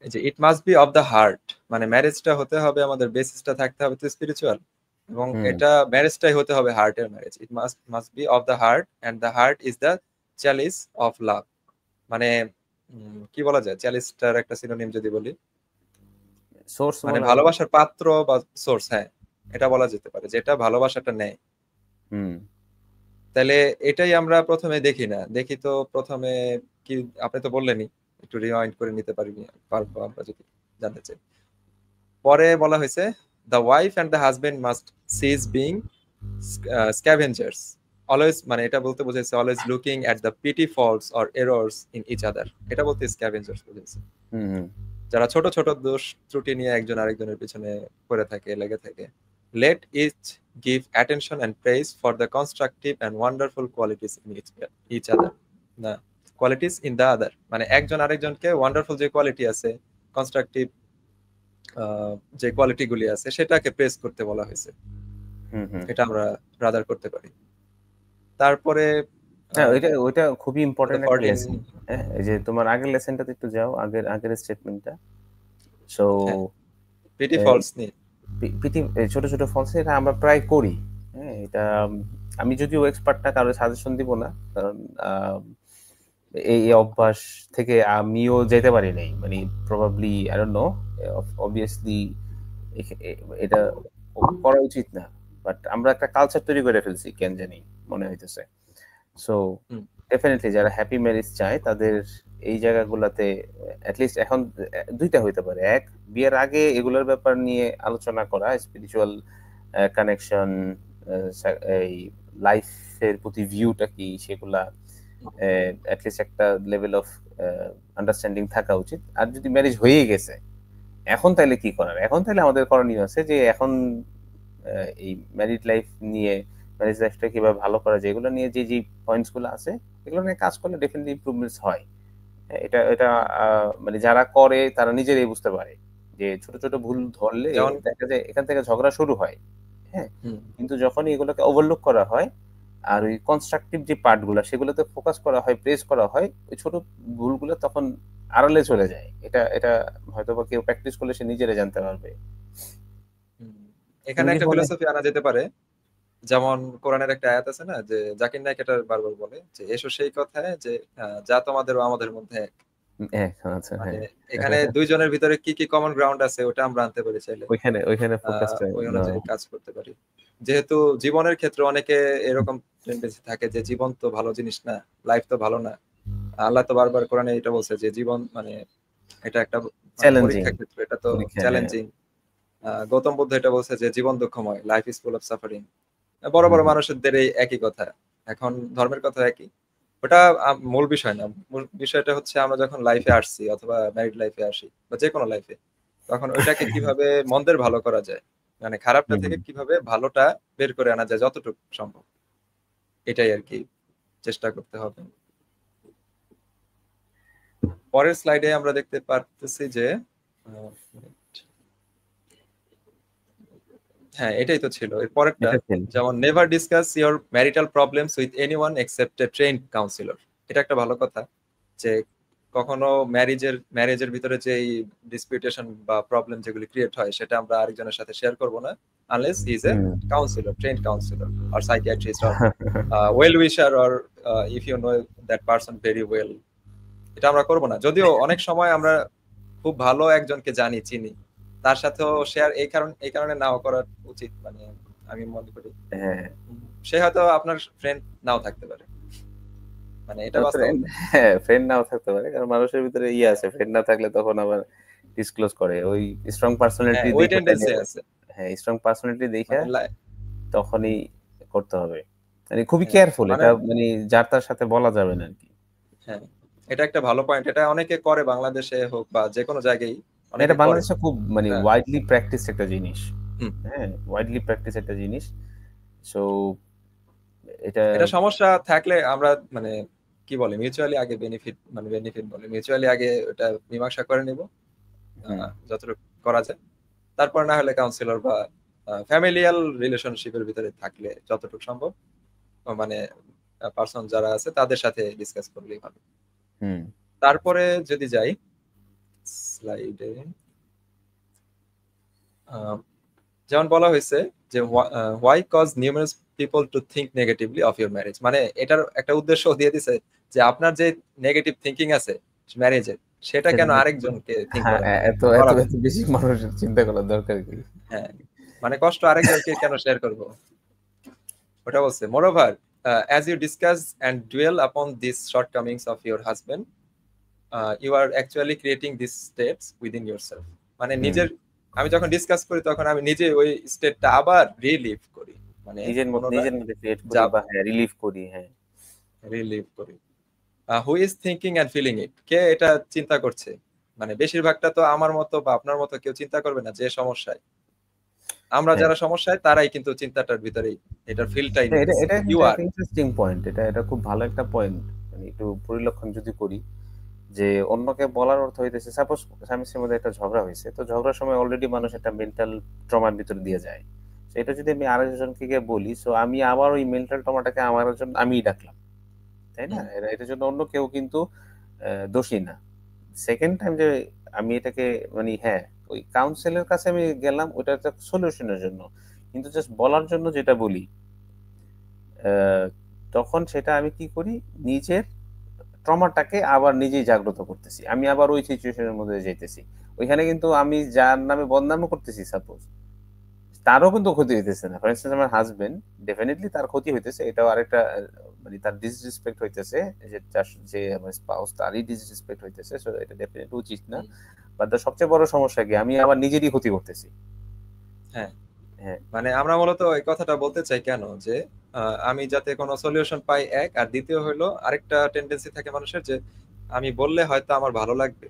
এই যে ইট must be of the heart, মানে ম্যারেজটা হতে হবে, আমাদের বেসিসটা থাকতে হবে তো স্পিরিচুয়াল, এবং এটা ম্যারেজটাই হতে হবে হার্টের marriage. It must be of the heart and the heart is the chalice of love. মানে কি বলা যায়, চ্যালিসটার একটা সিনোনিম যদি বলি, সোর্স মানে বলা হয়। ভালোবাসার পাত্র বা সোর্স, হ্যাঁ এটা বলা যেতে পারে, যেটা ভালোবাসাটা নেয়। হুম, তাহলে এটাই আমরা প্রথমে দেখি না, দেখি তো প্রথমে কি, আপনি তো বললেনই একটু রিমাইন্ড করে নিতে পারবো আমরা যদি জানতে চাই। পরে বলা হয়েছে the wife and the husband must cease being scavengers, always, মানে এটা বলতে বোঝাইছে always looking at the petty faults or errors in each other, এটা বলতে স্ক্যাভেঞ্জার্স বোঝাইছে। যারা ছোট ছোট দোষ ত্রুটি নিয়ে একজন আরেকজনের পিছনে পড়ে থাকে, লেগে থাকে। Let each give attention and praise for the constructive and wonderful qualities in each other, না কোয়ালিটিস ইন দ্য আদার, মানে একজন আরেকজনকে ওয়ান্ডারফুল যে কোয়ালিটি আছে, কনস্ট্রাকটিভ যে কোয়ালিটি গুলি আছে সেটাকে প্রেস করতে বলা হয়েছে। এটা আমরা রাদার করতে পারি। তারপরে ওইটা খুবই ইম্পর্টেন্ট একটা লেসন। হ্যাঁ, এই যে তোমার আগের লেসনটাতে একটু যাও, আগের স্টেটমেন্টটা। সো পিটি ফলস নিয়ে, পিটি ছোট ছোট ফলস এটা আমরা প্রায় করি। হ্যাঁ, এটা আমি যদিও এক্সপার্ট না, কারো সাজেশন দিব না, কারণ এই অভ্যাস থেকে আমিও যেতে পারি নাই, মানে probably I don't know, obviously এটা করা উচিত না, বাট আমরা একটা কালচার তৈরি করে ফেলছি কেন জানি মনে হইতেছে। সো ডেফিনেটলি যারা হ্যাপি ম্যারেজ চায় তাদের এই জায়গাগুলোতে অ্যাটলিস্ট এখন দুইটা হইতে পারে। এক, বিয়ের আগে এগুলোর ব্যাপার নিয়ে আলোচনা করা, স্পিরিচুয়াল কানেকশন, এই লাইফের প্রতি ভিউটা কি, সেগুলা অ্যাটলিস্ট একটা লেভেল অফ আন্ডারস্ট্যান্ডিং থাকা উচিত। আর যদি ম্যারেজ হয়ে গেছে এখন তাহলে কি করার, এখন তাহলে আমাদের করণীয় আছে যে এখন এই ম্যারিড লাইফ নিয়ে, ম্যারেজ লাইফটা কিভাবে ভালো করা যায়, এগুলো নিয়ে যে পয়েন্টস গুলো আছে এগুলো নিয়ে কাজ করলে ডেফিনেটলি ইমপ্রুভমেন্টস হয়। এটা মানে যারা করে তারা নিজেরাই বুঝতে পারে যে ছোট ছোট ভুল ধরলে দেখা যায় এখান থেকে ঝগড়া শুরু হয়। হ্যাঁ, কিন্তু যখনই এগুলোকে ওভারলুক করা হয় আর ওই কনস্ট্রাকটিভ যে পার্ট গুলো সেগুলোতে ফোকাস করা হয়, প্রেস করা হয়, ওই ছোট ভুলগুলো তখন আড়ালে চলে যায়। এটা হয়তো বা কেউ প্র্যাকটিস করলে সে নিজেরাই জানতে পারবে। এখানে একটা ফিলোসফি আনা যেতে পারে, যেমন কোরআনের একটা আয়াত আছে না, যে জাকির নায়ক এটা বারবার বলে যে এসো সেই কথায় যে যা তোমাদের ও আমাদের মধ্যে এক। মানে এখানে দুইজনের ভিতরে কি কি কমন গ্রাউন্ড আছে ওটা আমরা আনতে পারি, চাইলে ওইখানে ফোকাসটা ওই অনুযায়ী কাজ করতে পারি। যেহেতু জীবনের ক্ষেত্রে অনেকে এরকম টেন্ডেন্সি থাকে যে জীবন তো ভালো জিনিস না, লাইফ তো ভালো না। আল্লাহ তো বারবার কোরআনে এটা বলছে যে জীবন মানে এটা একটা পরীক্ষা ক্ষেত্র, এটা তো চ্যালেঞ্জিং। গৌতম বুদ্ধ এটা বলছে যে জীবন দুঃখময়, life is full of suffering. বড় বড় মানুষদের এই একই কথা। এখন ধর্মের কথা একই, ওটা মূল বিষয় না। মূল বিষয়টা হচ্ছে আমরা যখন লাইফে আসছি অথবা ম্যারিড লাইফে আসি বা যে কোনো লাইফে, তখন ওইটাকে কিভাবে মন্দের ভালো করা যায়, মানে খারাপটা থেকে কিভাবে ভালোটা বের করে আনা যায় যতটুকু সম্ভব, এটাই আর কি চেষ্টা করতে হবে। পরের স্লাইডে আমরা দেখতে পারতেছি যে হ্যাঁ এটাই তো ছিল এর পরেরটা, যেমন never discuss your marital problems with anyone except A trend councillor. এটা একটা ভালো কথা যে কখনো ম্যারেজের ভিতরে যে ডিসপিউটেশন বা প্রবলেম যেগুলি ক্রিয়েট হয় সেটা আমরা আরেকজনের সাথে শেয়ার করব না, unless he is a counsellor, trained counsellor or psychiatrist or well wisher or if you know that person very well. এটা আমরা করব না, যদিও অনেক সময় আমরা খুব ভালো একজনকে জানি, চিনি, তার সাথেও শেয়ার এই কারণে নাও করা উচিত, মানে আমি মনে করি সে হয়তো আপনার ফ্রেন্ড নাও থাকতে পারে, মানে এটা বাস্তব। হ্যাঁ, ফ্রেন্ড নাও থাকতে পারে, কারণ মানুষের ভিতরে আছে, ফ্রেন্ড না থাকলে তখন আবার ডিসক্লোজ করে। ওই স্ট্রং পার্সোনালিটি ওই টেন্ডেন্সি আছে। হ্যাঁ, স্ট্রং পার্সোনালিটি দেখে তখনই করতে হবে, মানে খুবই কেয়ারফুল। এটা মানে যার তার সাথে বলা যাবে না আর কি। হ্যাঁ, এটা একটা ভালো পয়েন্ট, এটা অনেকে করে, বাংলাদেশে হোক বা যে কোনো জায়গায়। এটা বাংলাদেশে খুব মানে ওয়াইডলি প্র্যাকটিস একটা জিনিস। হ্যাঁ, ওয়াইডলি প্র্যাকটিস একটা জিনিস। সো এটা সমস্যা থাকলে আমরা মানে কি বলে মিউচুয়ালি আগে বেনিফিট বলে মিউচুয়ালি আগে এটা মীমাংসা করে নিব যতটুকু করা যায়, তারপর না হলে কাউন্সিলর বা ফ্যামিলিয়াল রিলেশনশিপের ভিতরে থাকলে যতটুকু সম্ভব মানে পার্সন যারা আছে তাদের সাথে ডিসকাস করলেই ভালো। তারপরে যদি যাই স্লাইডে, যেমন বলা হয়েছে যে why cause numerous people to think negatively of your marriage, মানে এটার একটা উদ্দেশ্য দিয়ে দিছে যে আপনার যে নেগেটিভ থিংকিং আছে ম্যারেজে সেটা কেন আরেকজনকে থিংক করা, এত বেশি মানুষের চিন্তা করার দরকার কি? হ্যাঁ, মানে কষ্ট আরেকজনকে কেন শেয়ার করব, ওটা বলছে। moreover as you discuss and dwell upon these shortcomings of your husband, you are actually creating this states within yourself. মানে নিজের, আমি যখন ডিসকাস করি তখন আমি নিজে ওই স্টেটটা আবার রিলিভ করি, মানে পুনরায় নিজের মধ্যে ক্রিয়েট করি বা হ্যাঁ রিলিভ করি। হ্যাঁ, রিলিভ করি। Who is thinking and feeling it, কে এটা চিন্তা করছে? মানে বেশিরভাগটা তো আমার মতো বা আপনার মতো কেউ চিন্তা করবে না যে সমস্যায়। আমরা যারা সমস্যায় তারাই কিন্তু চিন্তাটার ভিতরেই এটার ফিলটাই নিতেছে। এটা ইউ কিন্তু আর একটা ইন্টারেস্টিং পয়েন্ট। এটা খুব ভালো একটা পয়েন্ট। মানে একটু পরিলক্ষণ যদি করি যে অন্যকে বলার অর্থ হইতেছে, সাপোজ স্বামী স্ত্রীর মধ্যে একটা ঝগড়া হয়েছে, তো ঝগড়ার সময় অলরেডি মানুষ একটা মেন্টাল ট্রমার ভিতরে দিয়ে যায়। সেটা যদি আমি আরেকজনকে গিয়ে বলি, সো আমি আবার ওই মেন্টাল ট্রমাটাকে আমার জন্য আমিই ডাকলাম, তাই না? এটার জন্য অন্য কেউ কিন্তু দোষী না। সেকেন্ড টাইম যে আমি এটাকে মানে হ্যাঁ ওই কাউন্সিলের কাছে আমি গেলাম ওটা একটা সলিউশনের জন্য, কিন্তু জাস্ট বলার জন্য যেটা বলি তখন সেটা আমি কি করি, নিজের ট্রমাটাকে আবার নিজেই জাগ্রত করতেছি, আমি আবার ওই সিচুয়েশনের মধ্যে যাইতেছি। ওইখানে কিন্তু আমি যার নামে বদনামও করতেছি সাপোজ, তারও কিন্তু ক্ষতি হইতেছে না। ফর ইনস্টেন্স আমার হাজবেন্ড, ডেফিনেটলি তার ক্ষতি হইতেছে, এটাও আরেকটা মানে তার ডিসরেসপেক্ট হইতেছে, যে আমার স্পাউস তারই ডিসরেসপেক্ট হইতেছে, সো এটা ডেফিনেটলি উচিত না। বাট সবচেয়ে বড় সমস্যা কি, আমি আবার নিজেরই ক্ষতি করতেছি। হ্যাঁ, হ্যাঁ, মানে আমরা মূলত এই কথাটা বলতে চাই কেন যে আমি যাতে কোনো সলিউশন পাই, এক, আর দ্বিতীয় হলো আরেকটা টেন্ডেন্সি থাকে মানুষের যে আমি বললে হয়তো আমার ভালো লাগবে,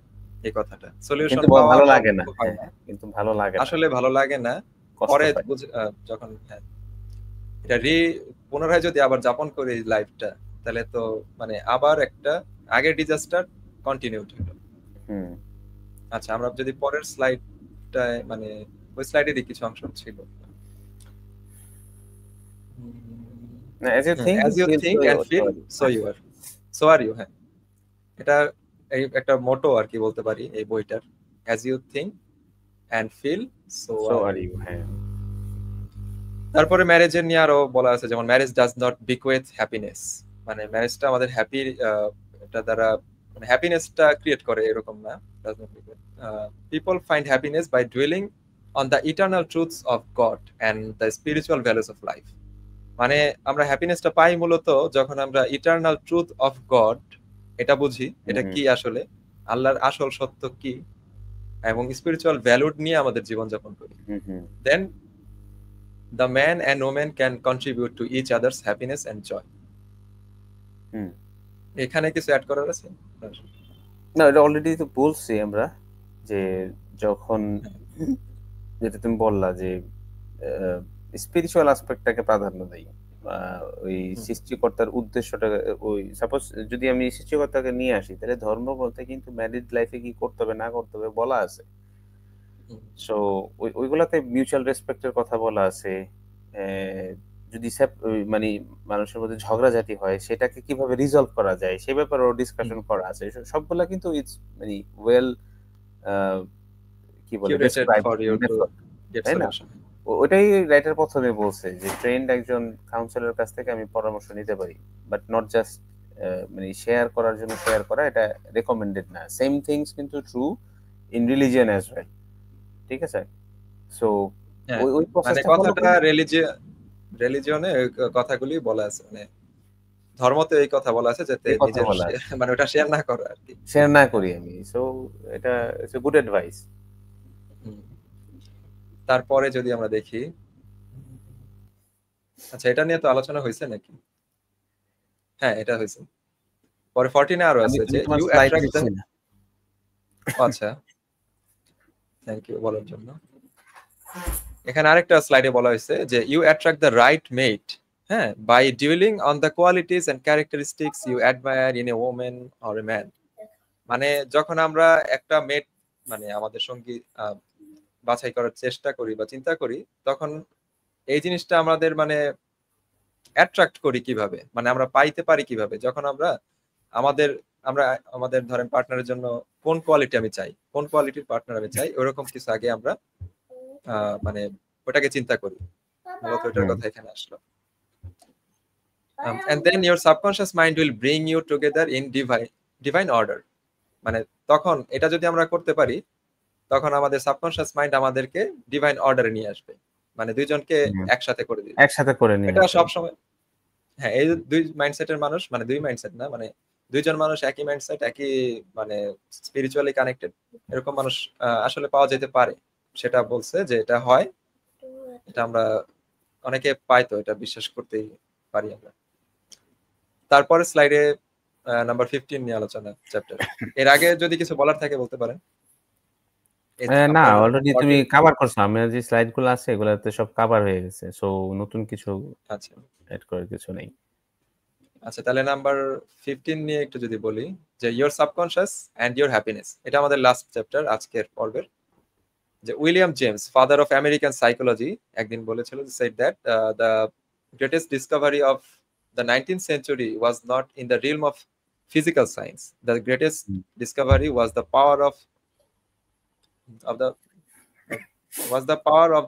এই কথাটা সলিউশন কিন্তু পাওয়ার ভালো লাগে না। সম্পর্ক হয় হ্যাঁ, না, কিন্তু ভালো লাগে না, আসলে ভালো লাগে না। কষ্ট পরে পাই। যখন হ্যাঁ এটা পুনরায় যদি আবার যাপন করি লাইফটা, তাহলে তো মানে আবার একটা আগের ডিজাস্টার কন্টিনিউড হলো। হুম। আচ্ছা, আমরা যদি পরের স্লাইডটায় মানে ওই স্লাইডেরই কিছু অংশ ছিল। As you think as you you feel, think and feel so you are, so are you. হ্যাঁ, এটা এই একটা মোটো আর কি বলতে পারি এই বইটার, as you think and feel so so are are you. you। হ্যাঁ, তারপরে ম্যারেজের নিয়ে আরো বলা আছে, যেমন marriage does not bequeath happiness, মানে ম্যারেজটা আমাদের হ্যাপি এটা দ্বারা মানে হ্যাপিনেসটা ক্রিয়েট করে এরকম না। People find happiness by dwelling on the eternal truths of God and the spiritual values of life. মানে আমরা হ্যাপিনেসটা পাই মূলত যখন আমরা ইটার্নাল ট্রুথ অফ গড এটা বুঝি, এটা কি আসলে আল্লাহর আসল সত্য কি, এবং স্পিরিচুয়াল ভ্যালু নিয়ে আমাদের জীবনযাপন করি। দেন the man and woman can contribute to each other's happiness and joy. এখানে কিছু অ্যাড করার আছে? না, এটা অলরেডি তো বলছি আমরা যে যখন যেটা তুমি বললা যে স্পিরিচুয়াল অ্যাসপেক্টটাকে প্রাধান্য দেই, ওই সৃষ্টিকর্তার উদ্দেশ্যটা, ওই সাপোজ যদি আমি সৃষ্টিকর্তাকে নিয়ে আসি, তাহলে ধর্ম বলতে কিন্তু ম্যারিড লাইফে কি করতে হবে না করতে হবে বলা আছে। সো ওইগুলাতে মিউচুয়াল রেসপেক্টের কথা বলা আছে। যদি মানে মানুষের মধ্যে ঝগড়াঝাটি হয় সেটাকে কিভাবে রিজলভ করা যায় সে ব্যাপারেও ডিসকাশন করা আছে। সবগুলা কিন্তু ইটস মানে ওয়েল কি বলে curated describe, for you to get তাই না? solution. ওইটাই রাইটার প্রথমে বলছে যে ট্রেন্ড একজন কাউন্সিলরের কাছ থেকে আমি পরামর্শ নিতে পারি, বাট নট জাস্ট মানে শেয়ার করার জন্য শেয়ার করা, এটা রেকমেন্ডেড না। সেম থিংস কিন্তু true in religion as well, ঠিক আছে? সো ওই মানে প্রসেসটা ফলো কথাটা করলে রিলিজিয়নে কথাগুলি বলা আছে, মানে ধর্মতে এই কথা বলা আছে যাতে এই কথা নিজের বলা আছে, মানে ওটা শেয়ার না করো আর কি। শেয়ার না করি আমি। সো এটা ইটস এ গুড অ্যাডভাইস। তারপরে যদি আমরা দেখি, আচ্ছা এটা নিয়ে তো আলোচনা হয়েছে নাকি? হ্যাঁ, এটা হয়েছে। পরে 14 আরো আছে যে তোমার ইউ স্লাইড অ্যাট্রাক্ট দ্য, দেখছি না। আচ্ছা থ্যাংক ইউ বলার জন্য। এখানে আরেকটা স্লাইডে বলা হয়েছে যে you attract the right mate, হ্যাঁ, by dwelling on the qualities and characteristics you admire in a women or a man. মানে যখন আমরা একটা মেট মানে আমাদের সঙ্গী বাছাই করার চেষ্টা করি বা চিন্তা করি, তখন এই জিনিসটা আমাদের মানে অ্যাট্রাক্ট করি কিভাবে, মানে আমরা পাইতে পারি কিভাবে, যখন আমরা আমাদের আমরা আমাদের ধরেন পার্টনারের জন্য কোন কোয়ালিটি আমি চাই, কোন কোয়ালিটির পার্টনার আমি চাই, ওরকম কিছু আগে আমরা মানে ওটাকে চিন্তা করি, মূলত এটার কথা এখানে আসলো। and then your subconscious mind will bring you together in divine order. মানে তখন এটা যদি আমরা করতে পারি, তখন আমাদের সাবকনশিয়াস মাইন্ড আমাদেরকে ডিভাইন অর্ডারে নিয়ে আসবে, মানে দুইজনকে একসাথে করে দিবে, একসাথে করে নিয়ে এটা আসবে। সব সময়। হ্যাঁ, এই দুই মাইন্ডসেটের মানুষ, মানে দুই মাইন্ডসেট না, মানে দুইজন মানুষ একই মাইন্ডসেট, একই মানে স্পিরিচুয়ালি কানেক্টেড, এরকম মানুষ আসলে পাওয়া যেতে পারে। সেটা বলছে যে এটা হয়, এটা আমরা অনেকে পাই, তো এটা বিশ্বাস করতেই পারি আমরা। তারপরে স্লাইডে নাম্বার 15 নিয়ে আলোচনা চ্যাপ্টার। এর আগে যদি কিছু বলার থাকে বলতে পারেন। না, আপনার অলরেডি তুমি কভার করছো। আমার যে স্লাইডগুলো আছে এগুলাতে সব কভার হয়ে গেছে। সো নতুন কিছু আচ্ছা এড করার কিছু নেই। আচ্ছা, তাহলে নাম্বার 15 নিয়ে একটু যদি বলি, যে your subconscious and your happiness. এটা আমাদের লাস্ট চ্যাপ্টার আজকের পর্বের। যে William James, father of American psychology, একদিন বলেছিল, said that the greatest Discovery of the 19th century was not in the realm of physical science. The greatest discovery was the power of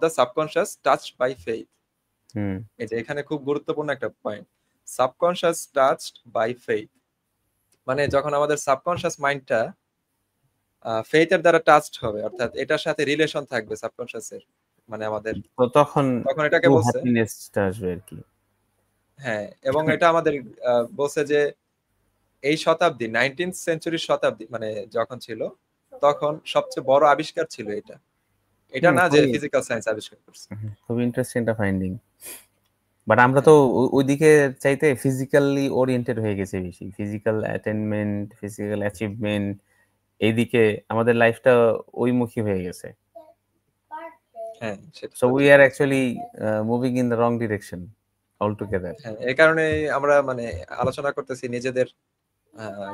the subconscious touched by faith. এই যে এখানে খুব গুরুত্বপূর্ণ একটা point, subconscious touched by faith. মানে যখন আমাদের subconscious মাইন্ডটা ফেইথের দ্বারা টাচড হবে, অর্থাৎ এটার সাথে রিলেশন থাকবে সাবকনশিয়াসের, মানে আমাদের, তো তখন এটাকে বলছে হ্যাপিনেসটা আসবে আর কি। হ্যাঁ, এবং এটা আমাদের বলছে যে এই শতাব্দী 19th century শতাব্দী মানে যখন ছিল, তখন সবচেয়ে বড় আবিষ্কার ছিল এটা। এটা না যে ফিজিক্যাল সায়েন্স আবিষ্কার করছে। খুব ইন্টারেস্টিং একটা ফাইন্ডিং। বাট আমরা তো ওইদিকে চাইতে ফিজিক্যালি ওরিয়েন্টেড হয়ে গেছে বেশি, ফিজিক্যাল অ্যাটেনমেন্ট, ফিজিক্যাল অ্যাচিভমেন্ট, এইদিকে আমাদের লাইফটা ওইমুখী হয়ে গেছে। হ্যাঁ, so we are actually moving in the wrong direction altogether. হ্যাঁ, এই কারণে আমরা মানে আলোচনা করতেছি নিজেদের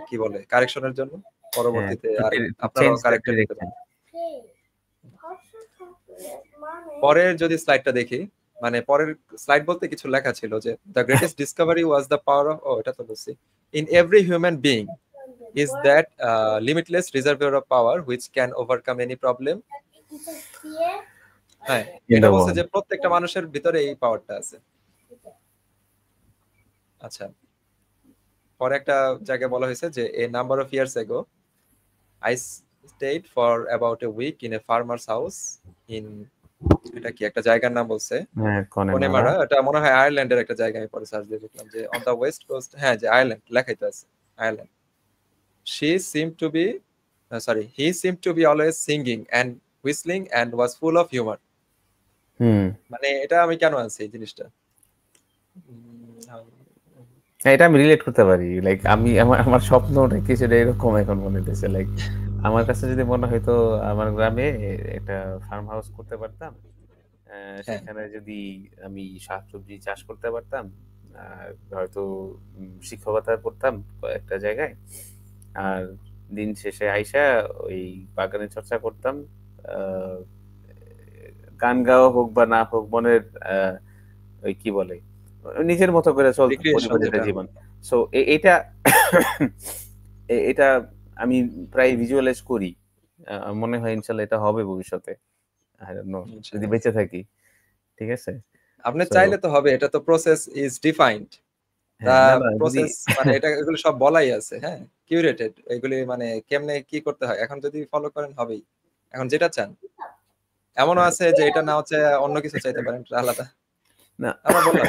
কি বলে কারেকশনের জন্য, পরবর্তীতে আর আপনারাও কারেক্টেড হতে পারেন। পরের যদি স্লাইডটা দেখি, মানে পরের স্লাইড বলতে কিছু লেখা ছিল যে the greatest Discovery was the power of, এটা তো বলছি, in every human being is that limitless reservoir of power which can overcome any problem. হ্যাঁ, এটা বলছে যে প্রত্যেকটা মানুষের ভিতরে এই পাওয়ারটা আছে। আচ্ছা, পরে একটা জায়গায় বলা হয়েছে যে a number of years ago I stayed for about a week in a farmer's house in, এটা কি একটা জায়গার নাম বলছে, কনেমারা। এটা মনে হয় আয়ারল্যান্ডের একটা জায়গা। আমি পরে সার্চ দিয়ে দেখলাম যে অন দ্য ওয়েস্ট কোস্ট, হ্যাঁ যে আয়ারল্যান্ড লেখাই তো আছে, Ireland. he seemed to be always singing and whistling and was full of humor. মানে এটা আমি কেন আনছি এই জিনিসটা, এটা আমি রিলেট করতে পারি। লাইক আমি আমার স্বপ্নটা কিছুটা এরকম এখন মনে হইতেছে। লাইক আমার কাছে যদি মনে হয়তো আমার গ্রামে একটা ফার্ম হাউস করতে পারতাম, সেখানে যদি আমি শাকসবজি চাষ করতে পারতাম, হয়তো শিক্ষকতা করতাম একটা জায়গায়, আর দিন শেষে আইসা ওই বাগানে চর্চা করতাম, গান গাওয়া হোক বা না হোক, মনের ওই কি বলে নিজের মতো করে চলতে জীবন। সো এটা এটা আমি প্রায় ভিজুয়ালাইজ করি। মনে হয় ইনশাআল্লাহ এটা হবে ভবিষ্যতে, আই ডোন্ট নো, যদি বেঁচে থাকি। ঠিক আছে, আপনি চাইলে তো হবে, এটা তো প্রসেস ইজ ডিফাইন্ড। প্রসেস মানে এটা, এগুলো সব বলাই আছে, হ্যাঁ কিউরেটেড, এগুলি মানে কেমনে কি করতে হয় এখন যদি ফলো করেন হবেই। এখন যেটা চান, এমনও আছে যে এটা না হচ্ছে অন্য কিছু চাইতে পারেন, আলাদা না আমরা বললাম।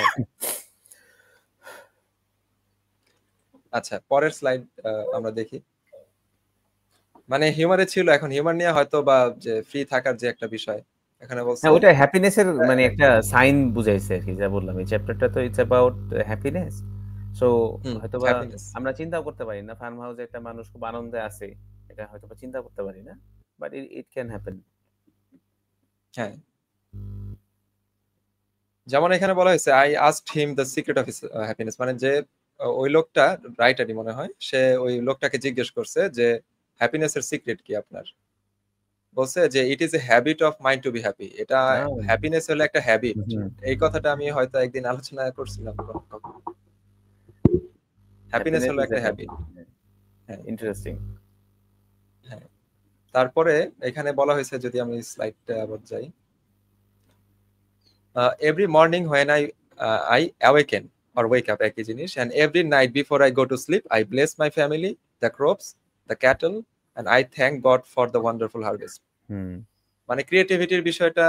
আচ্ছা, পরের স্লাইড আমরা দেখি। মানে হিউমারে ছিল, এখন হিউমার নিয়ে হয়তো বা যে ফ্রি থাকার যে একটা বিষয় এখানে বলছে, ওটা হ্যাপিনেসের মানে একটা সাইন বুঝাইছে আর কি, যা বললাম এই চ্যাপ্টারটা তো ইটস অ্যাবাউট হ্যাপিনেস। সো হয়তোবা আমরা চিন্তাও করতে পারি না ফার্ম হাউসে একটা মানুষ খুব আনন্দে আছে, এটা হয়তোবা চিন্তা করতে পারি না, বাট ইট ক্যান হ্যাপেন। হ্যাঁ, যেমন এখানে বলা হয়েছে I asked him the secret of his happiness, মানে যে ওই লোকটা, রাইটারই মনে হয়, সে ওই লোকটাকে জিজ্ঞেস করছে যে হ্যাপিনেসের সিক্রেট কি আপনার। বলছে যে it is a habit of mind to be happy. এটা হ্যাপিনেস হলো একটা হ্যাবিট। এই কথাটা আমি হয়তো একদিন আলোচনা করছিলাম। হ্যাপিনেস হলো একটা হ্যাবিট। হ্যাঁ, ইন্টারেস্টিং। হ্যাঁ, তারপরে এখানে বলা হয়েছে, যদি আমি স্লাইডটা আবার যাই, every morning when I awaken or wake up, একই জিনিস, and every night before I go to sleep I bless my family, the crops, the cattle, and I thank God for the wonderful harvest. মানে ক্রিয়েটিভিটির বিষয়টা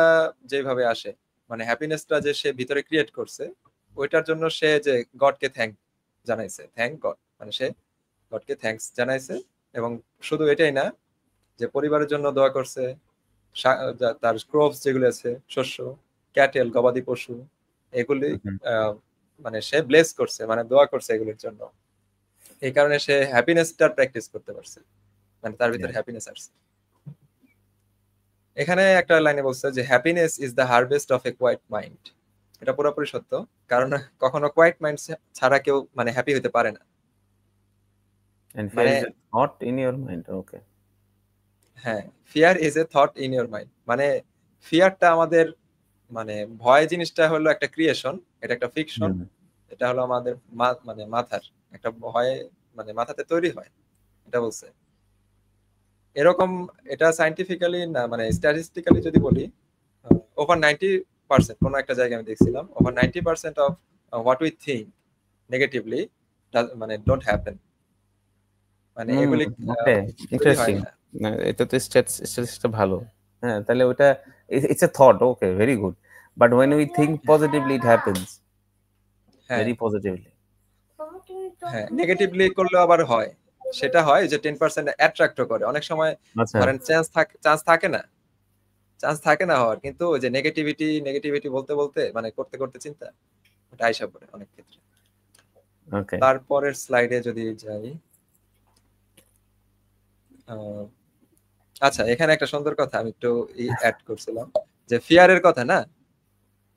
যেভাবে আসে, মানে হ্যাপিনেসটা যে সে ভিতরে create করছে, ওইটার জন্য সে যে গডকে থ্যাংক জানাইছে, থ্যাংক গড, মানে সে গডকে থ্যাঙ্কস জানাইছে, এবং শুধু এটাই না, যে পরিবারের জন্য দোয়া করছে, তার ক্রপস যেগুলো আছে, শস্য, ক্যাটেল, গবাদি পশু, এগুলি মানে সে ব্লেস করছে, মানে দোয়া করছে এগুলির জন্য। এই কারণে সে হ্যাপিনেসটার প্র্যাকটিস করতে পারছে, মানে তার ভিতরে হ্যাপিনেস আসছে। এখানে একটা লাইনে বলছে যে happiness is the harvest of a quiet mind. এটা পুরোপুরি সত্য, কারণ কখনো কোয়াইট মাইন্ড ছাড়া কেউ মানে হ্যাপি হতে পারে না। And fear is a thought in your mind. Okay. হ্যাঁ, fear is a thought in your mind, মানে ফিয়ারটা আমাদের, মানে ভয় জিনিসটা হলো একটা ক্রিয়েশন, এটা একটা ফিকশন, এটা হলো আমাদের মানে মাথার একটা ভয়, মানে মাথাতে তৈরি হয়, এটা বলছে। এরকম এটা সায়েন্টিফিক্যালি না, মানে স্ট্যাটিস্টিক্যালি যদি বলি, ওভার 90%, কোনো একটা জায়গায় আমি দেখছিলাম, over 90% of what we think negatively মানে ডোন্ট হ্যাপেন, মানে এগুলি ইন্টারেস্টিং। এটা তো স্ট্যাটিস্টিক্সটা ভালো। হ্যাঁ, তাহলে ওটা it's a thought, okay, very good, but when we think positively it happens very positively. হ্যাঁ, নেগেটিভলি করলে আবার হয়, সেটা হয় যে 10% অ্যাট্রাক্ট করে অনেক সময়, ধরেন চান্স থাকে না হওয়ার, কিন্তু ওই যে নেগেটিভিটি বলতে বলতে, মানে করতে করতে চিন্তা, ওটা আইসা পড়ে অনেক ক্ষেত্রে। ওকে, তারপরের স্লাইডে যদি যাই, আচ্ছা, এখানে একটা সুন্দর কথা আমি একটু অ্যাড করছিলাম, যে ফিয়ারের কথা না,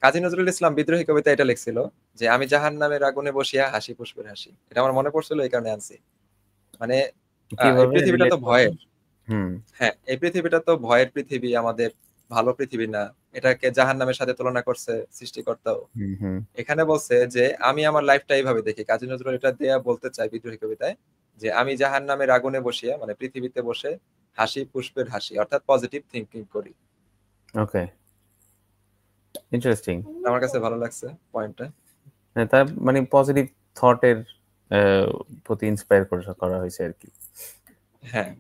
কাজী নজরুল ইসলাম বিদ্রোহী কবিতা এটা লিখছিল যে আমি জাহান্নামের আগুনে বসিয়া হাসি পুষ্পের হাসি। এটা আমার মনে পড়ছিল, এই কারণে আনছি। মানে এই পৃথিবীটা তো ভয়ের, হ্যাঁ, এই পৃথিবীটা তো ভয়ের পৃথিবী, আমাদের ভালো পৃথিবী না, এটাকে জাহান্নামের সাথে তুলনা করছে সৃষ্টিকর্তাও। এখানে বলছে যে আমি আমার লাইফটা এইভাবে দেখি, কাজী নজরুল এটা দেয়া বলতে চাই বিদ্রোহী কবিতায়, যে আমি জাহান্নামের আগুনে বসিয়া, মানে পৃথিবীতে বসে হাসি পুষ্পের হাসি, অর্থাৎ পজিটিভ থিঙ্কিং করি। ওকে, ইন্টারেস্টিং। আমার কাছে ভালো লাগছে পয়েন্টটা। হ্যাঁ, তার মানে পজিটিভ থটের প্রতি ইন্সপায়ার করা হয়েছে আর কি। হ্যাঁ,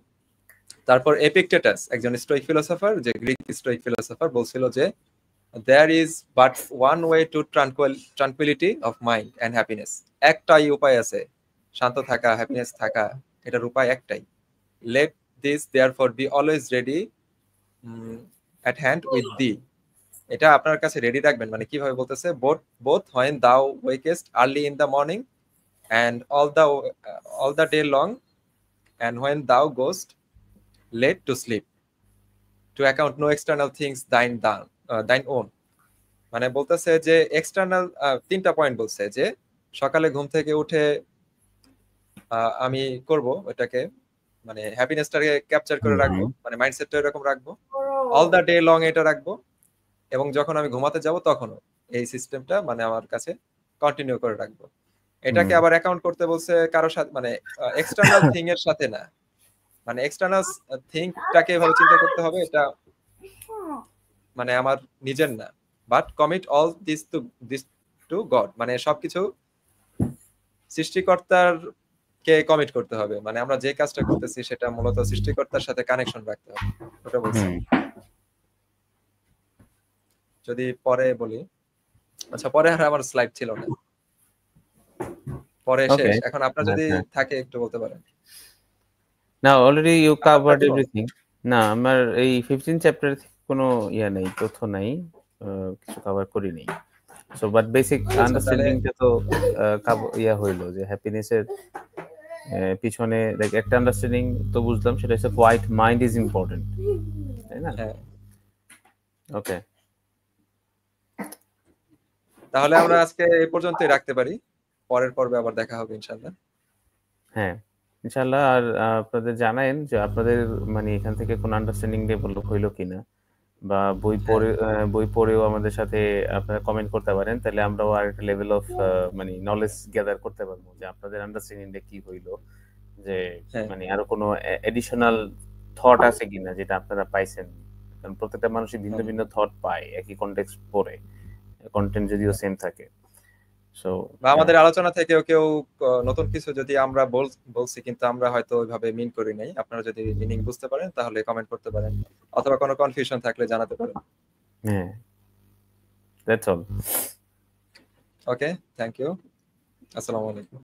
তারপর এপিকটেটাস, একজন স্টোইক ফিলোসফার, যে গ্রিক স্টোইক ফিলোসফার, বলছিল যে there is but one way to tranquility of mind and happiness. একটাই উপায় আছে শান্ত থাকা, হ্যাপিনেস থাকা, এটার উপায় একটাই। let this therefore be always ready at hand with thee. এটা আপনার কাছে রেডি রাখবেন, মানে কিভাবে বলতেছে, both when thou wakest early in the morning and all the day long, and when thou goest late to sleep, to account no external things thine own. মানে বলতেছে যে এক্সটার্নাল 3টা পয়েন্ট বলছে, যে সকালে ঘুম থেকে উঠে আমি করব ওটাকে, মানে হ্যাপিনেসটাকে ক্যাপচার করে রাখবো, মানে মাইন্ডসেটটা এরকম রাখবো, অল দা ডে লং এটা রাখবো, এবং যখন আমি ঘুমাতে যাব তখনও এই সিস্টেমটা মানে আমার কাছে কন্টিনিউ করে রাখবো। এটাকে আবার অ্যাকাউন্ট করতে বলছে কারোর সাথে, মানে এক্সটার্নাল থিং এর সাথে না, মানে এক্সটার্নাল থিংটাকে এভাবে চিন্তা করতে হবে, এটা মানে আমার নিজের না, but commit all this two god, মানে সবকিছু সৃষ্টিকর্তার কে কমিট করতে হবে, মানে আমরা যে কাজটা করতেছি সেটা মূলত সৃষ্টিকর্তার সাথে কানেকশন রাখতে হবে, ওটা বলছি। যদি পরে বলি, আচ্ছা পরে আর আমার স্লাইড ছিল না, পরে শেষ। এখন আপনার যদি থাকে একটু বলতে পারেন। না, অলরেডি ইউ কভারড এভরিথিং। না, আমার এই 15 চ্যাপ্টার কোনো নেই, তথ্য নাই, কিছু কভার করি নাই। সো বাট বেসিক আন্ডারস্ট্যান্ডিংটা তো হইলো, যে হ্যাপিনেসের পিছনে একটা আন্ডারস্ট্যান্ডিং তো বুঝলাম, সেটা হচ্ছে কোয়াইট মাইন্ড ইজ ইম্পর্টেন্ট, তাই না? ওকে, তাহলে আমরা আজকে এই পর্যন্তই রাখতে পারি, পরের পর্বে আবার দেখা হবে ইনশাআল্লাহ। হ্যাঁ, ইনশাআল্লাহ। আর আপনাদের জানায়েন যে আপনাদের মানে এখান থেকে কোন আন্ডারস্ট্যান্ডিং ডেভেলপ হইলো কিনা, বা বই পড়েও আমাদের সাথে আপনারা কমেন্ট করতে পারেন, তাহলে আমরাও আর একটা লেভেল অফ মানে নলেজ গ্যাদার করতে পারবো, যে আপনাদের আন্ডারস্ট্যান্ডিংটা কি হইলো, যে মানে আরো কোনো এডিশনাল থট আছে কিনা যেটা আপনারা পাইছেন। কারণ প্রত্যেকটা মানুষই ভিন্ন ভিন্ন থট পায় একই কনটেক্সট পড়ে, কন্টেন্ট যদিও সেম থাকে। সো আমাদের আলোচনা থেকেও কেউ নতুন কিছু যদি আমরা বলছি কিন্তু আমরা হয়তো ওইভাবে মিন করি নাই, আপনারা যদি মিনিং বুঝতে পারেন তাহলে কমেন্ট করতে পারেন, অথবা কোনো কনফিউশন থাকলে জানাতে পারেন। হ্যাঁ, that's all. Okay, thank you, আসসালামু আলাইকুম।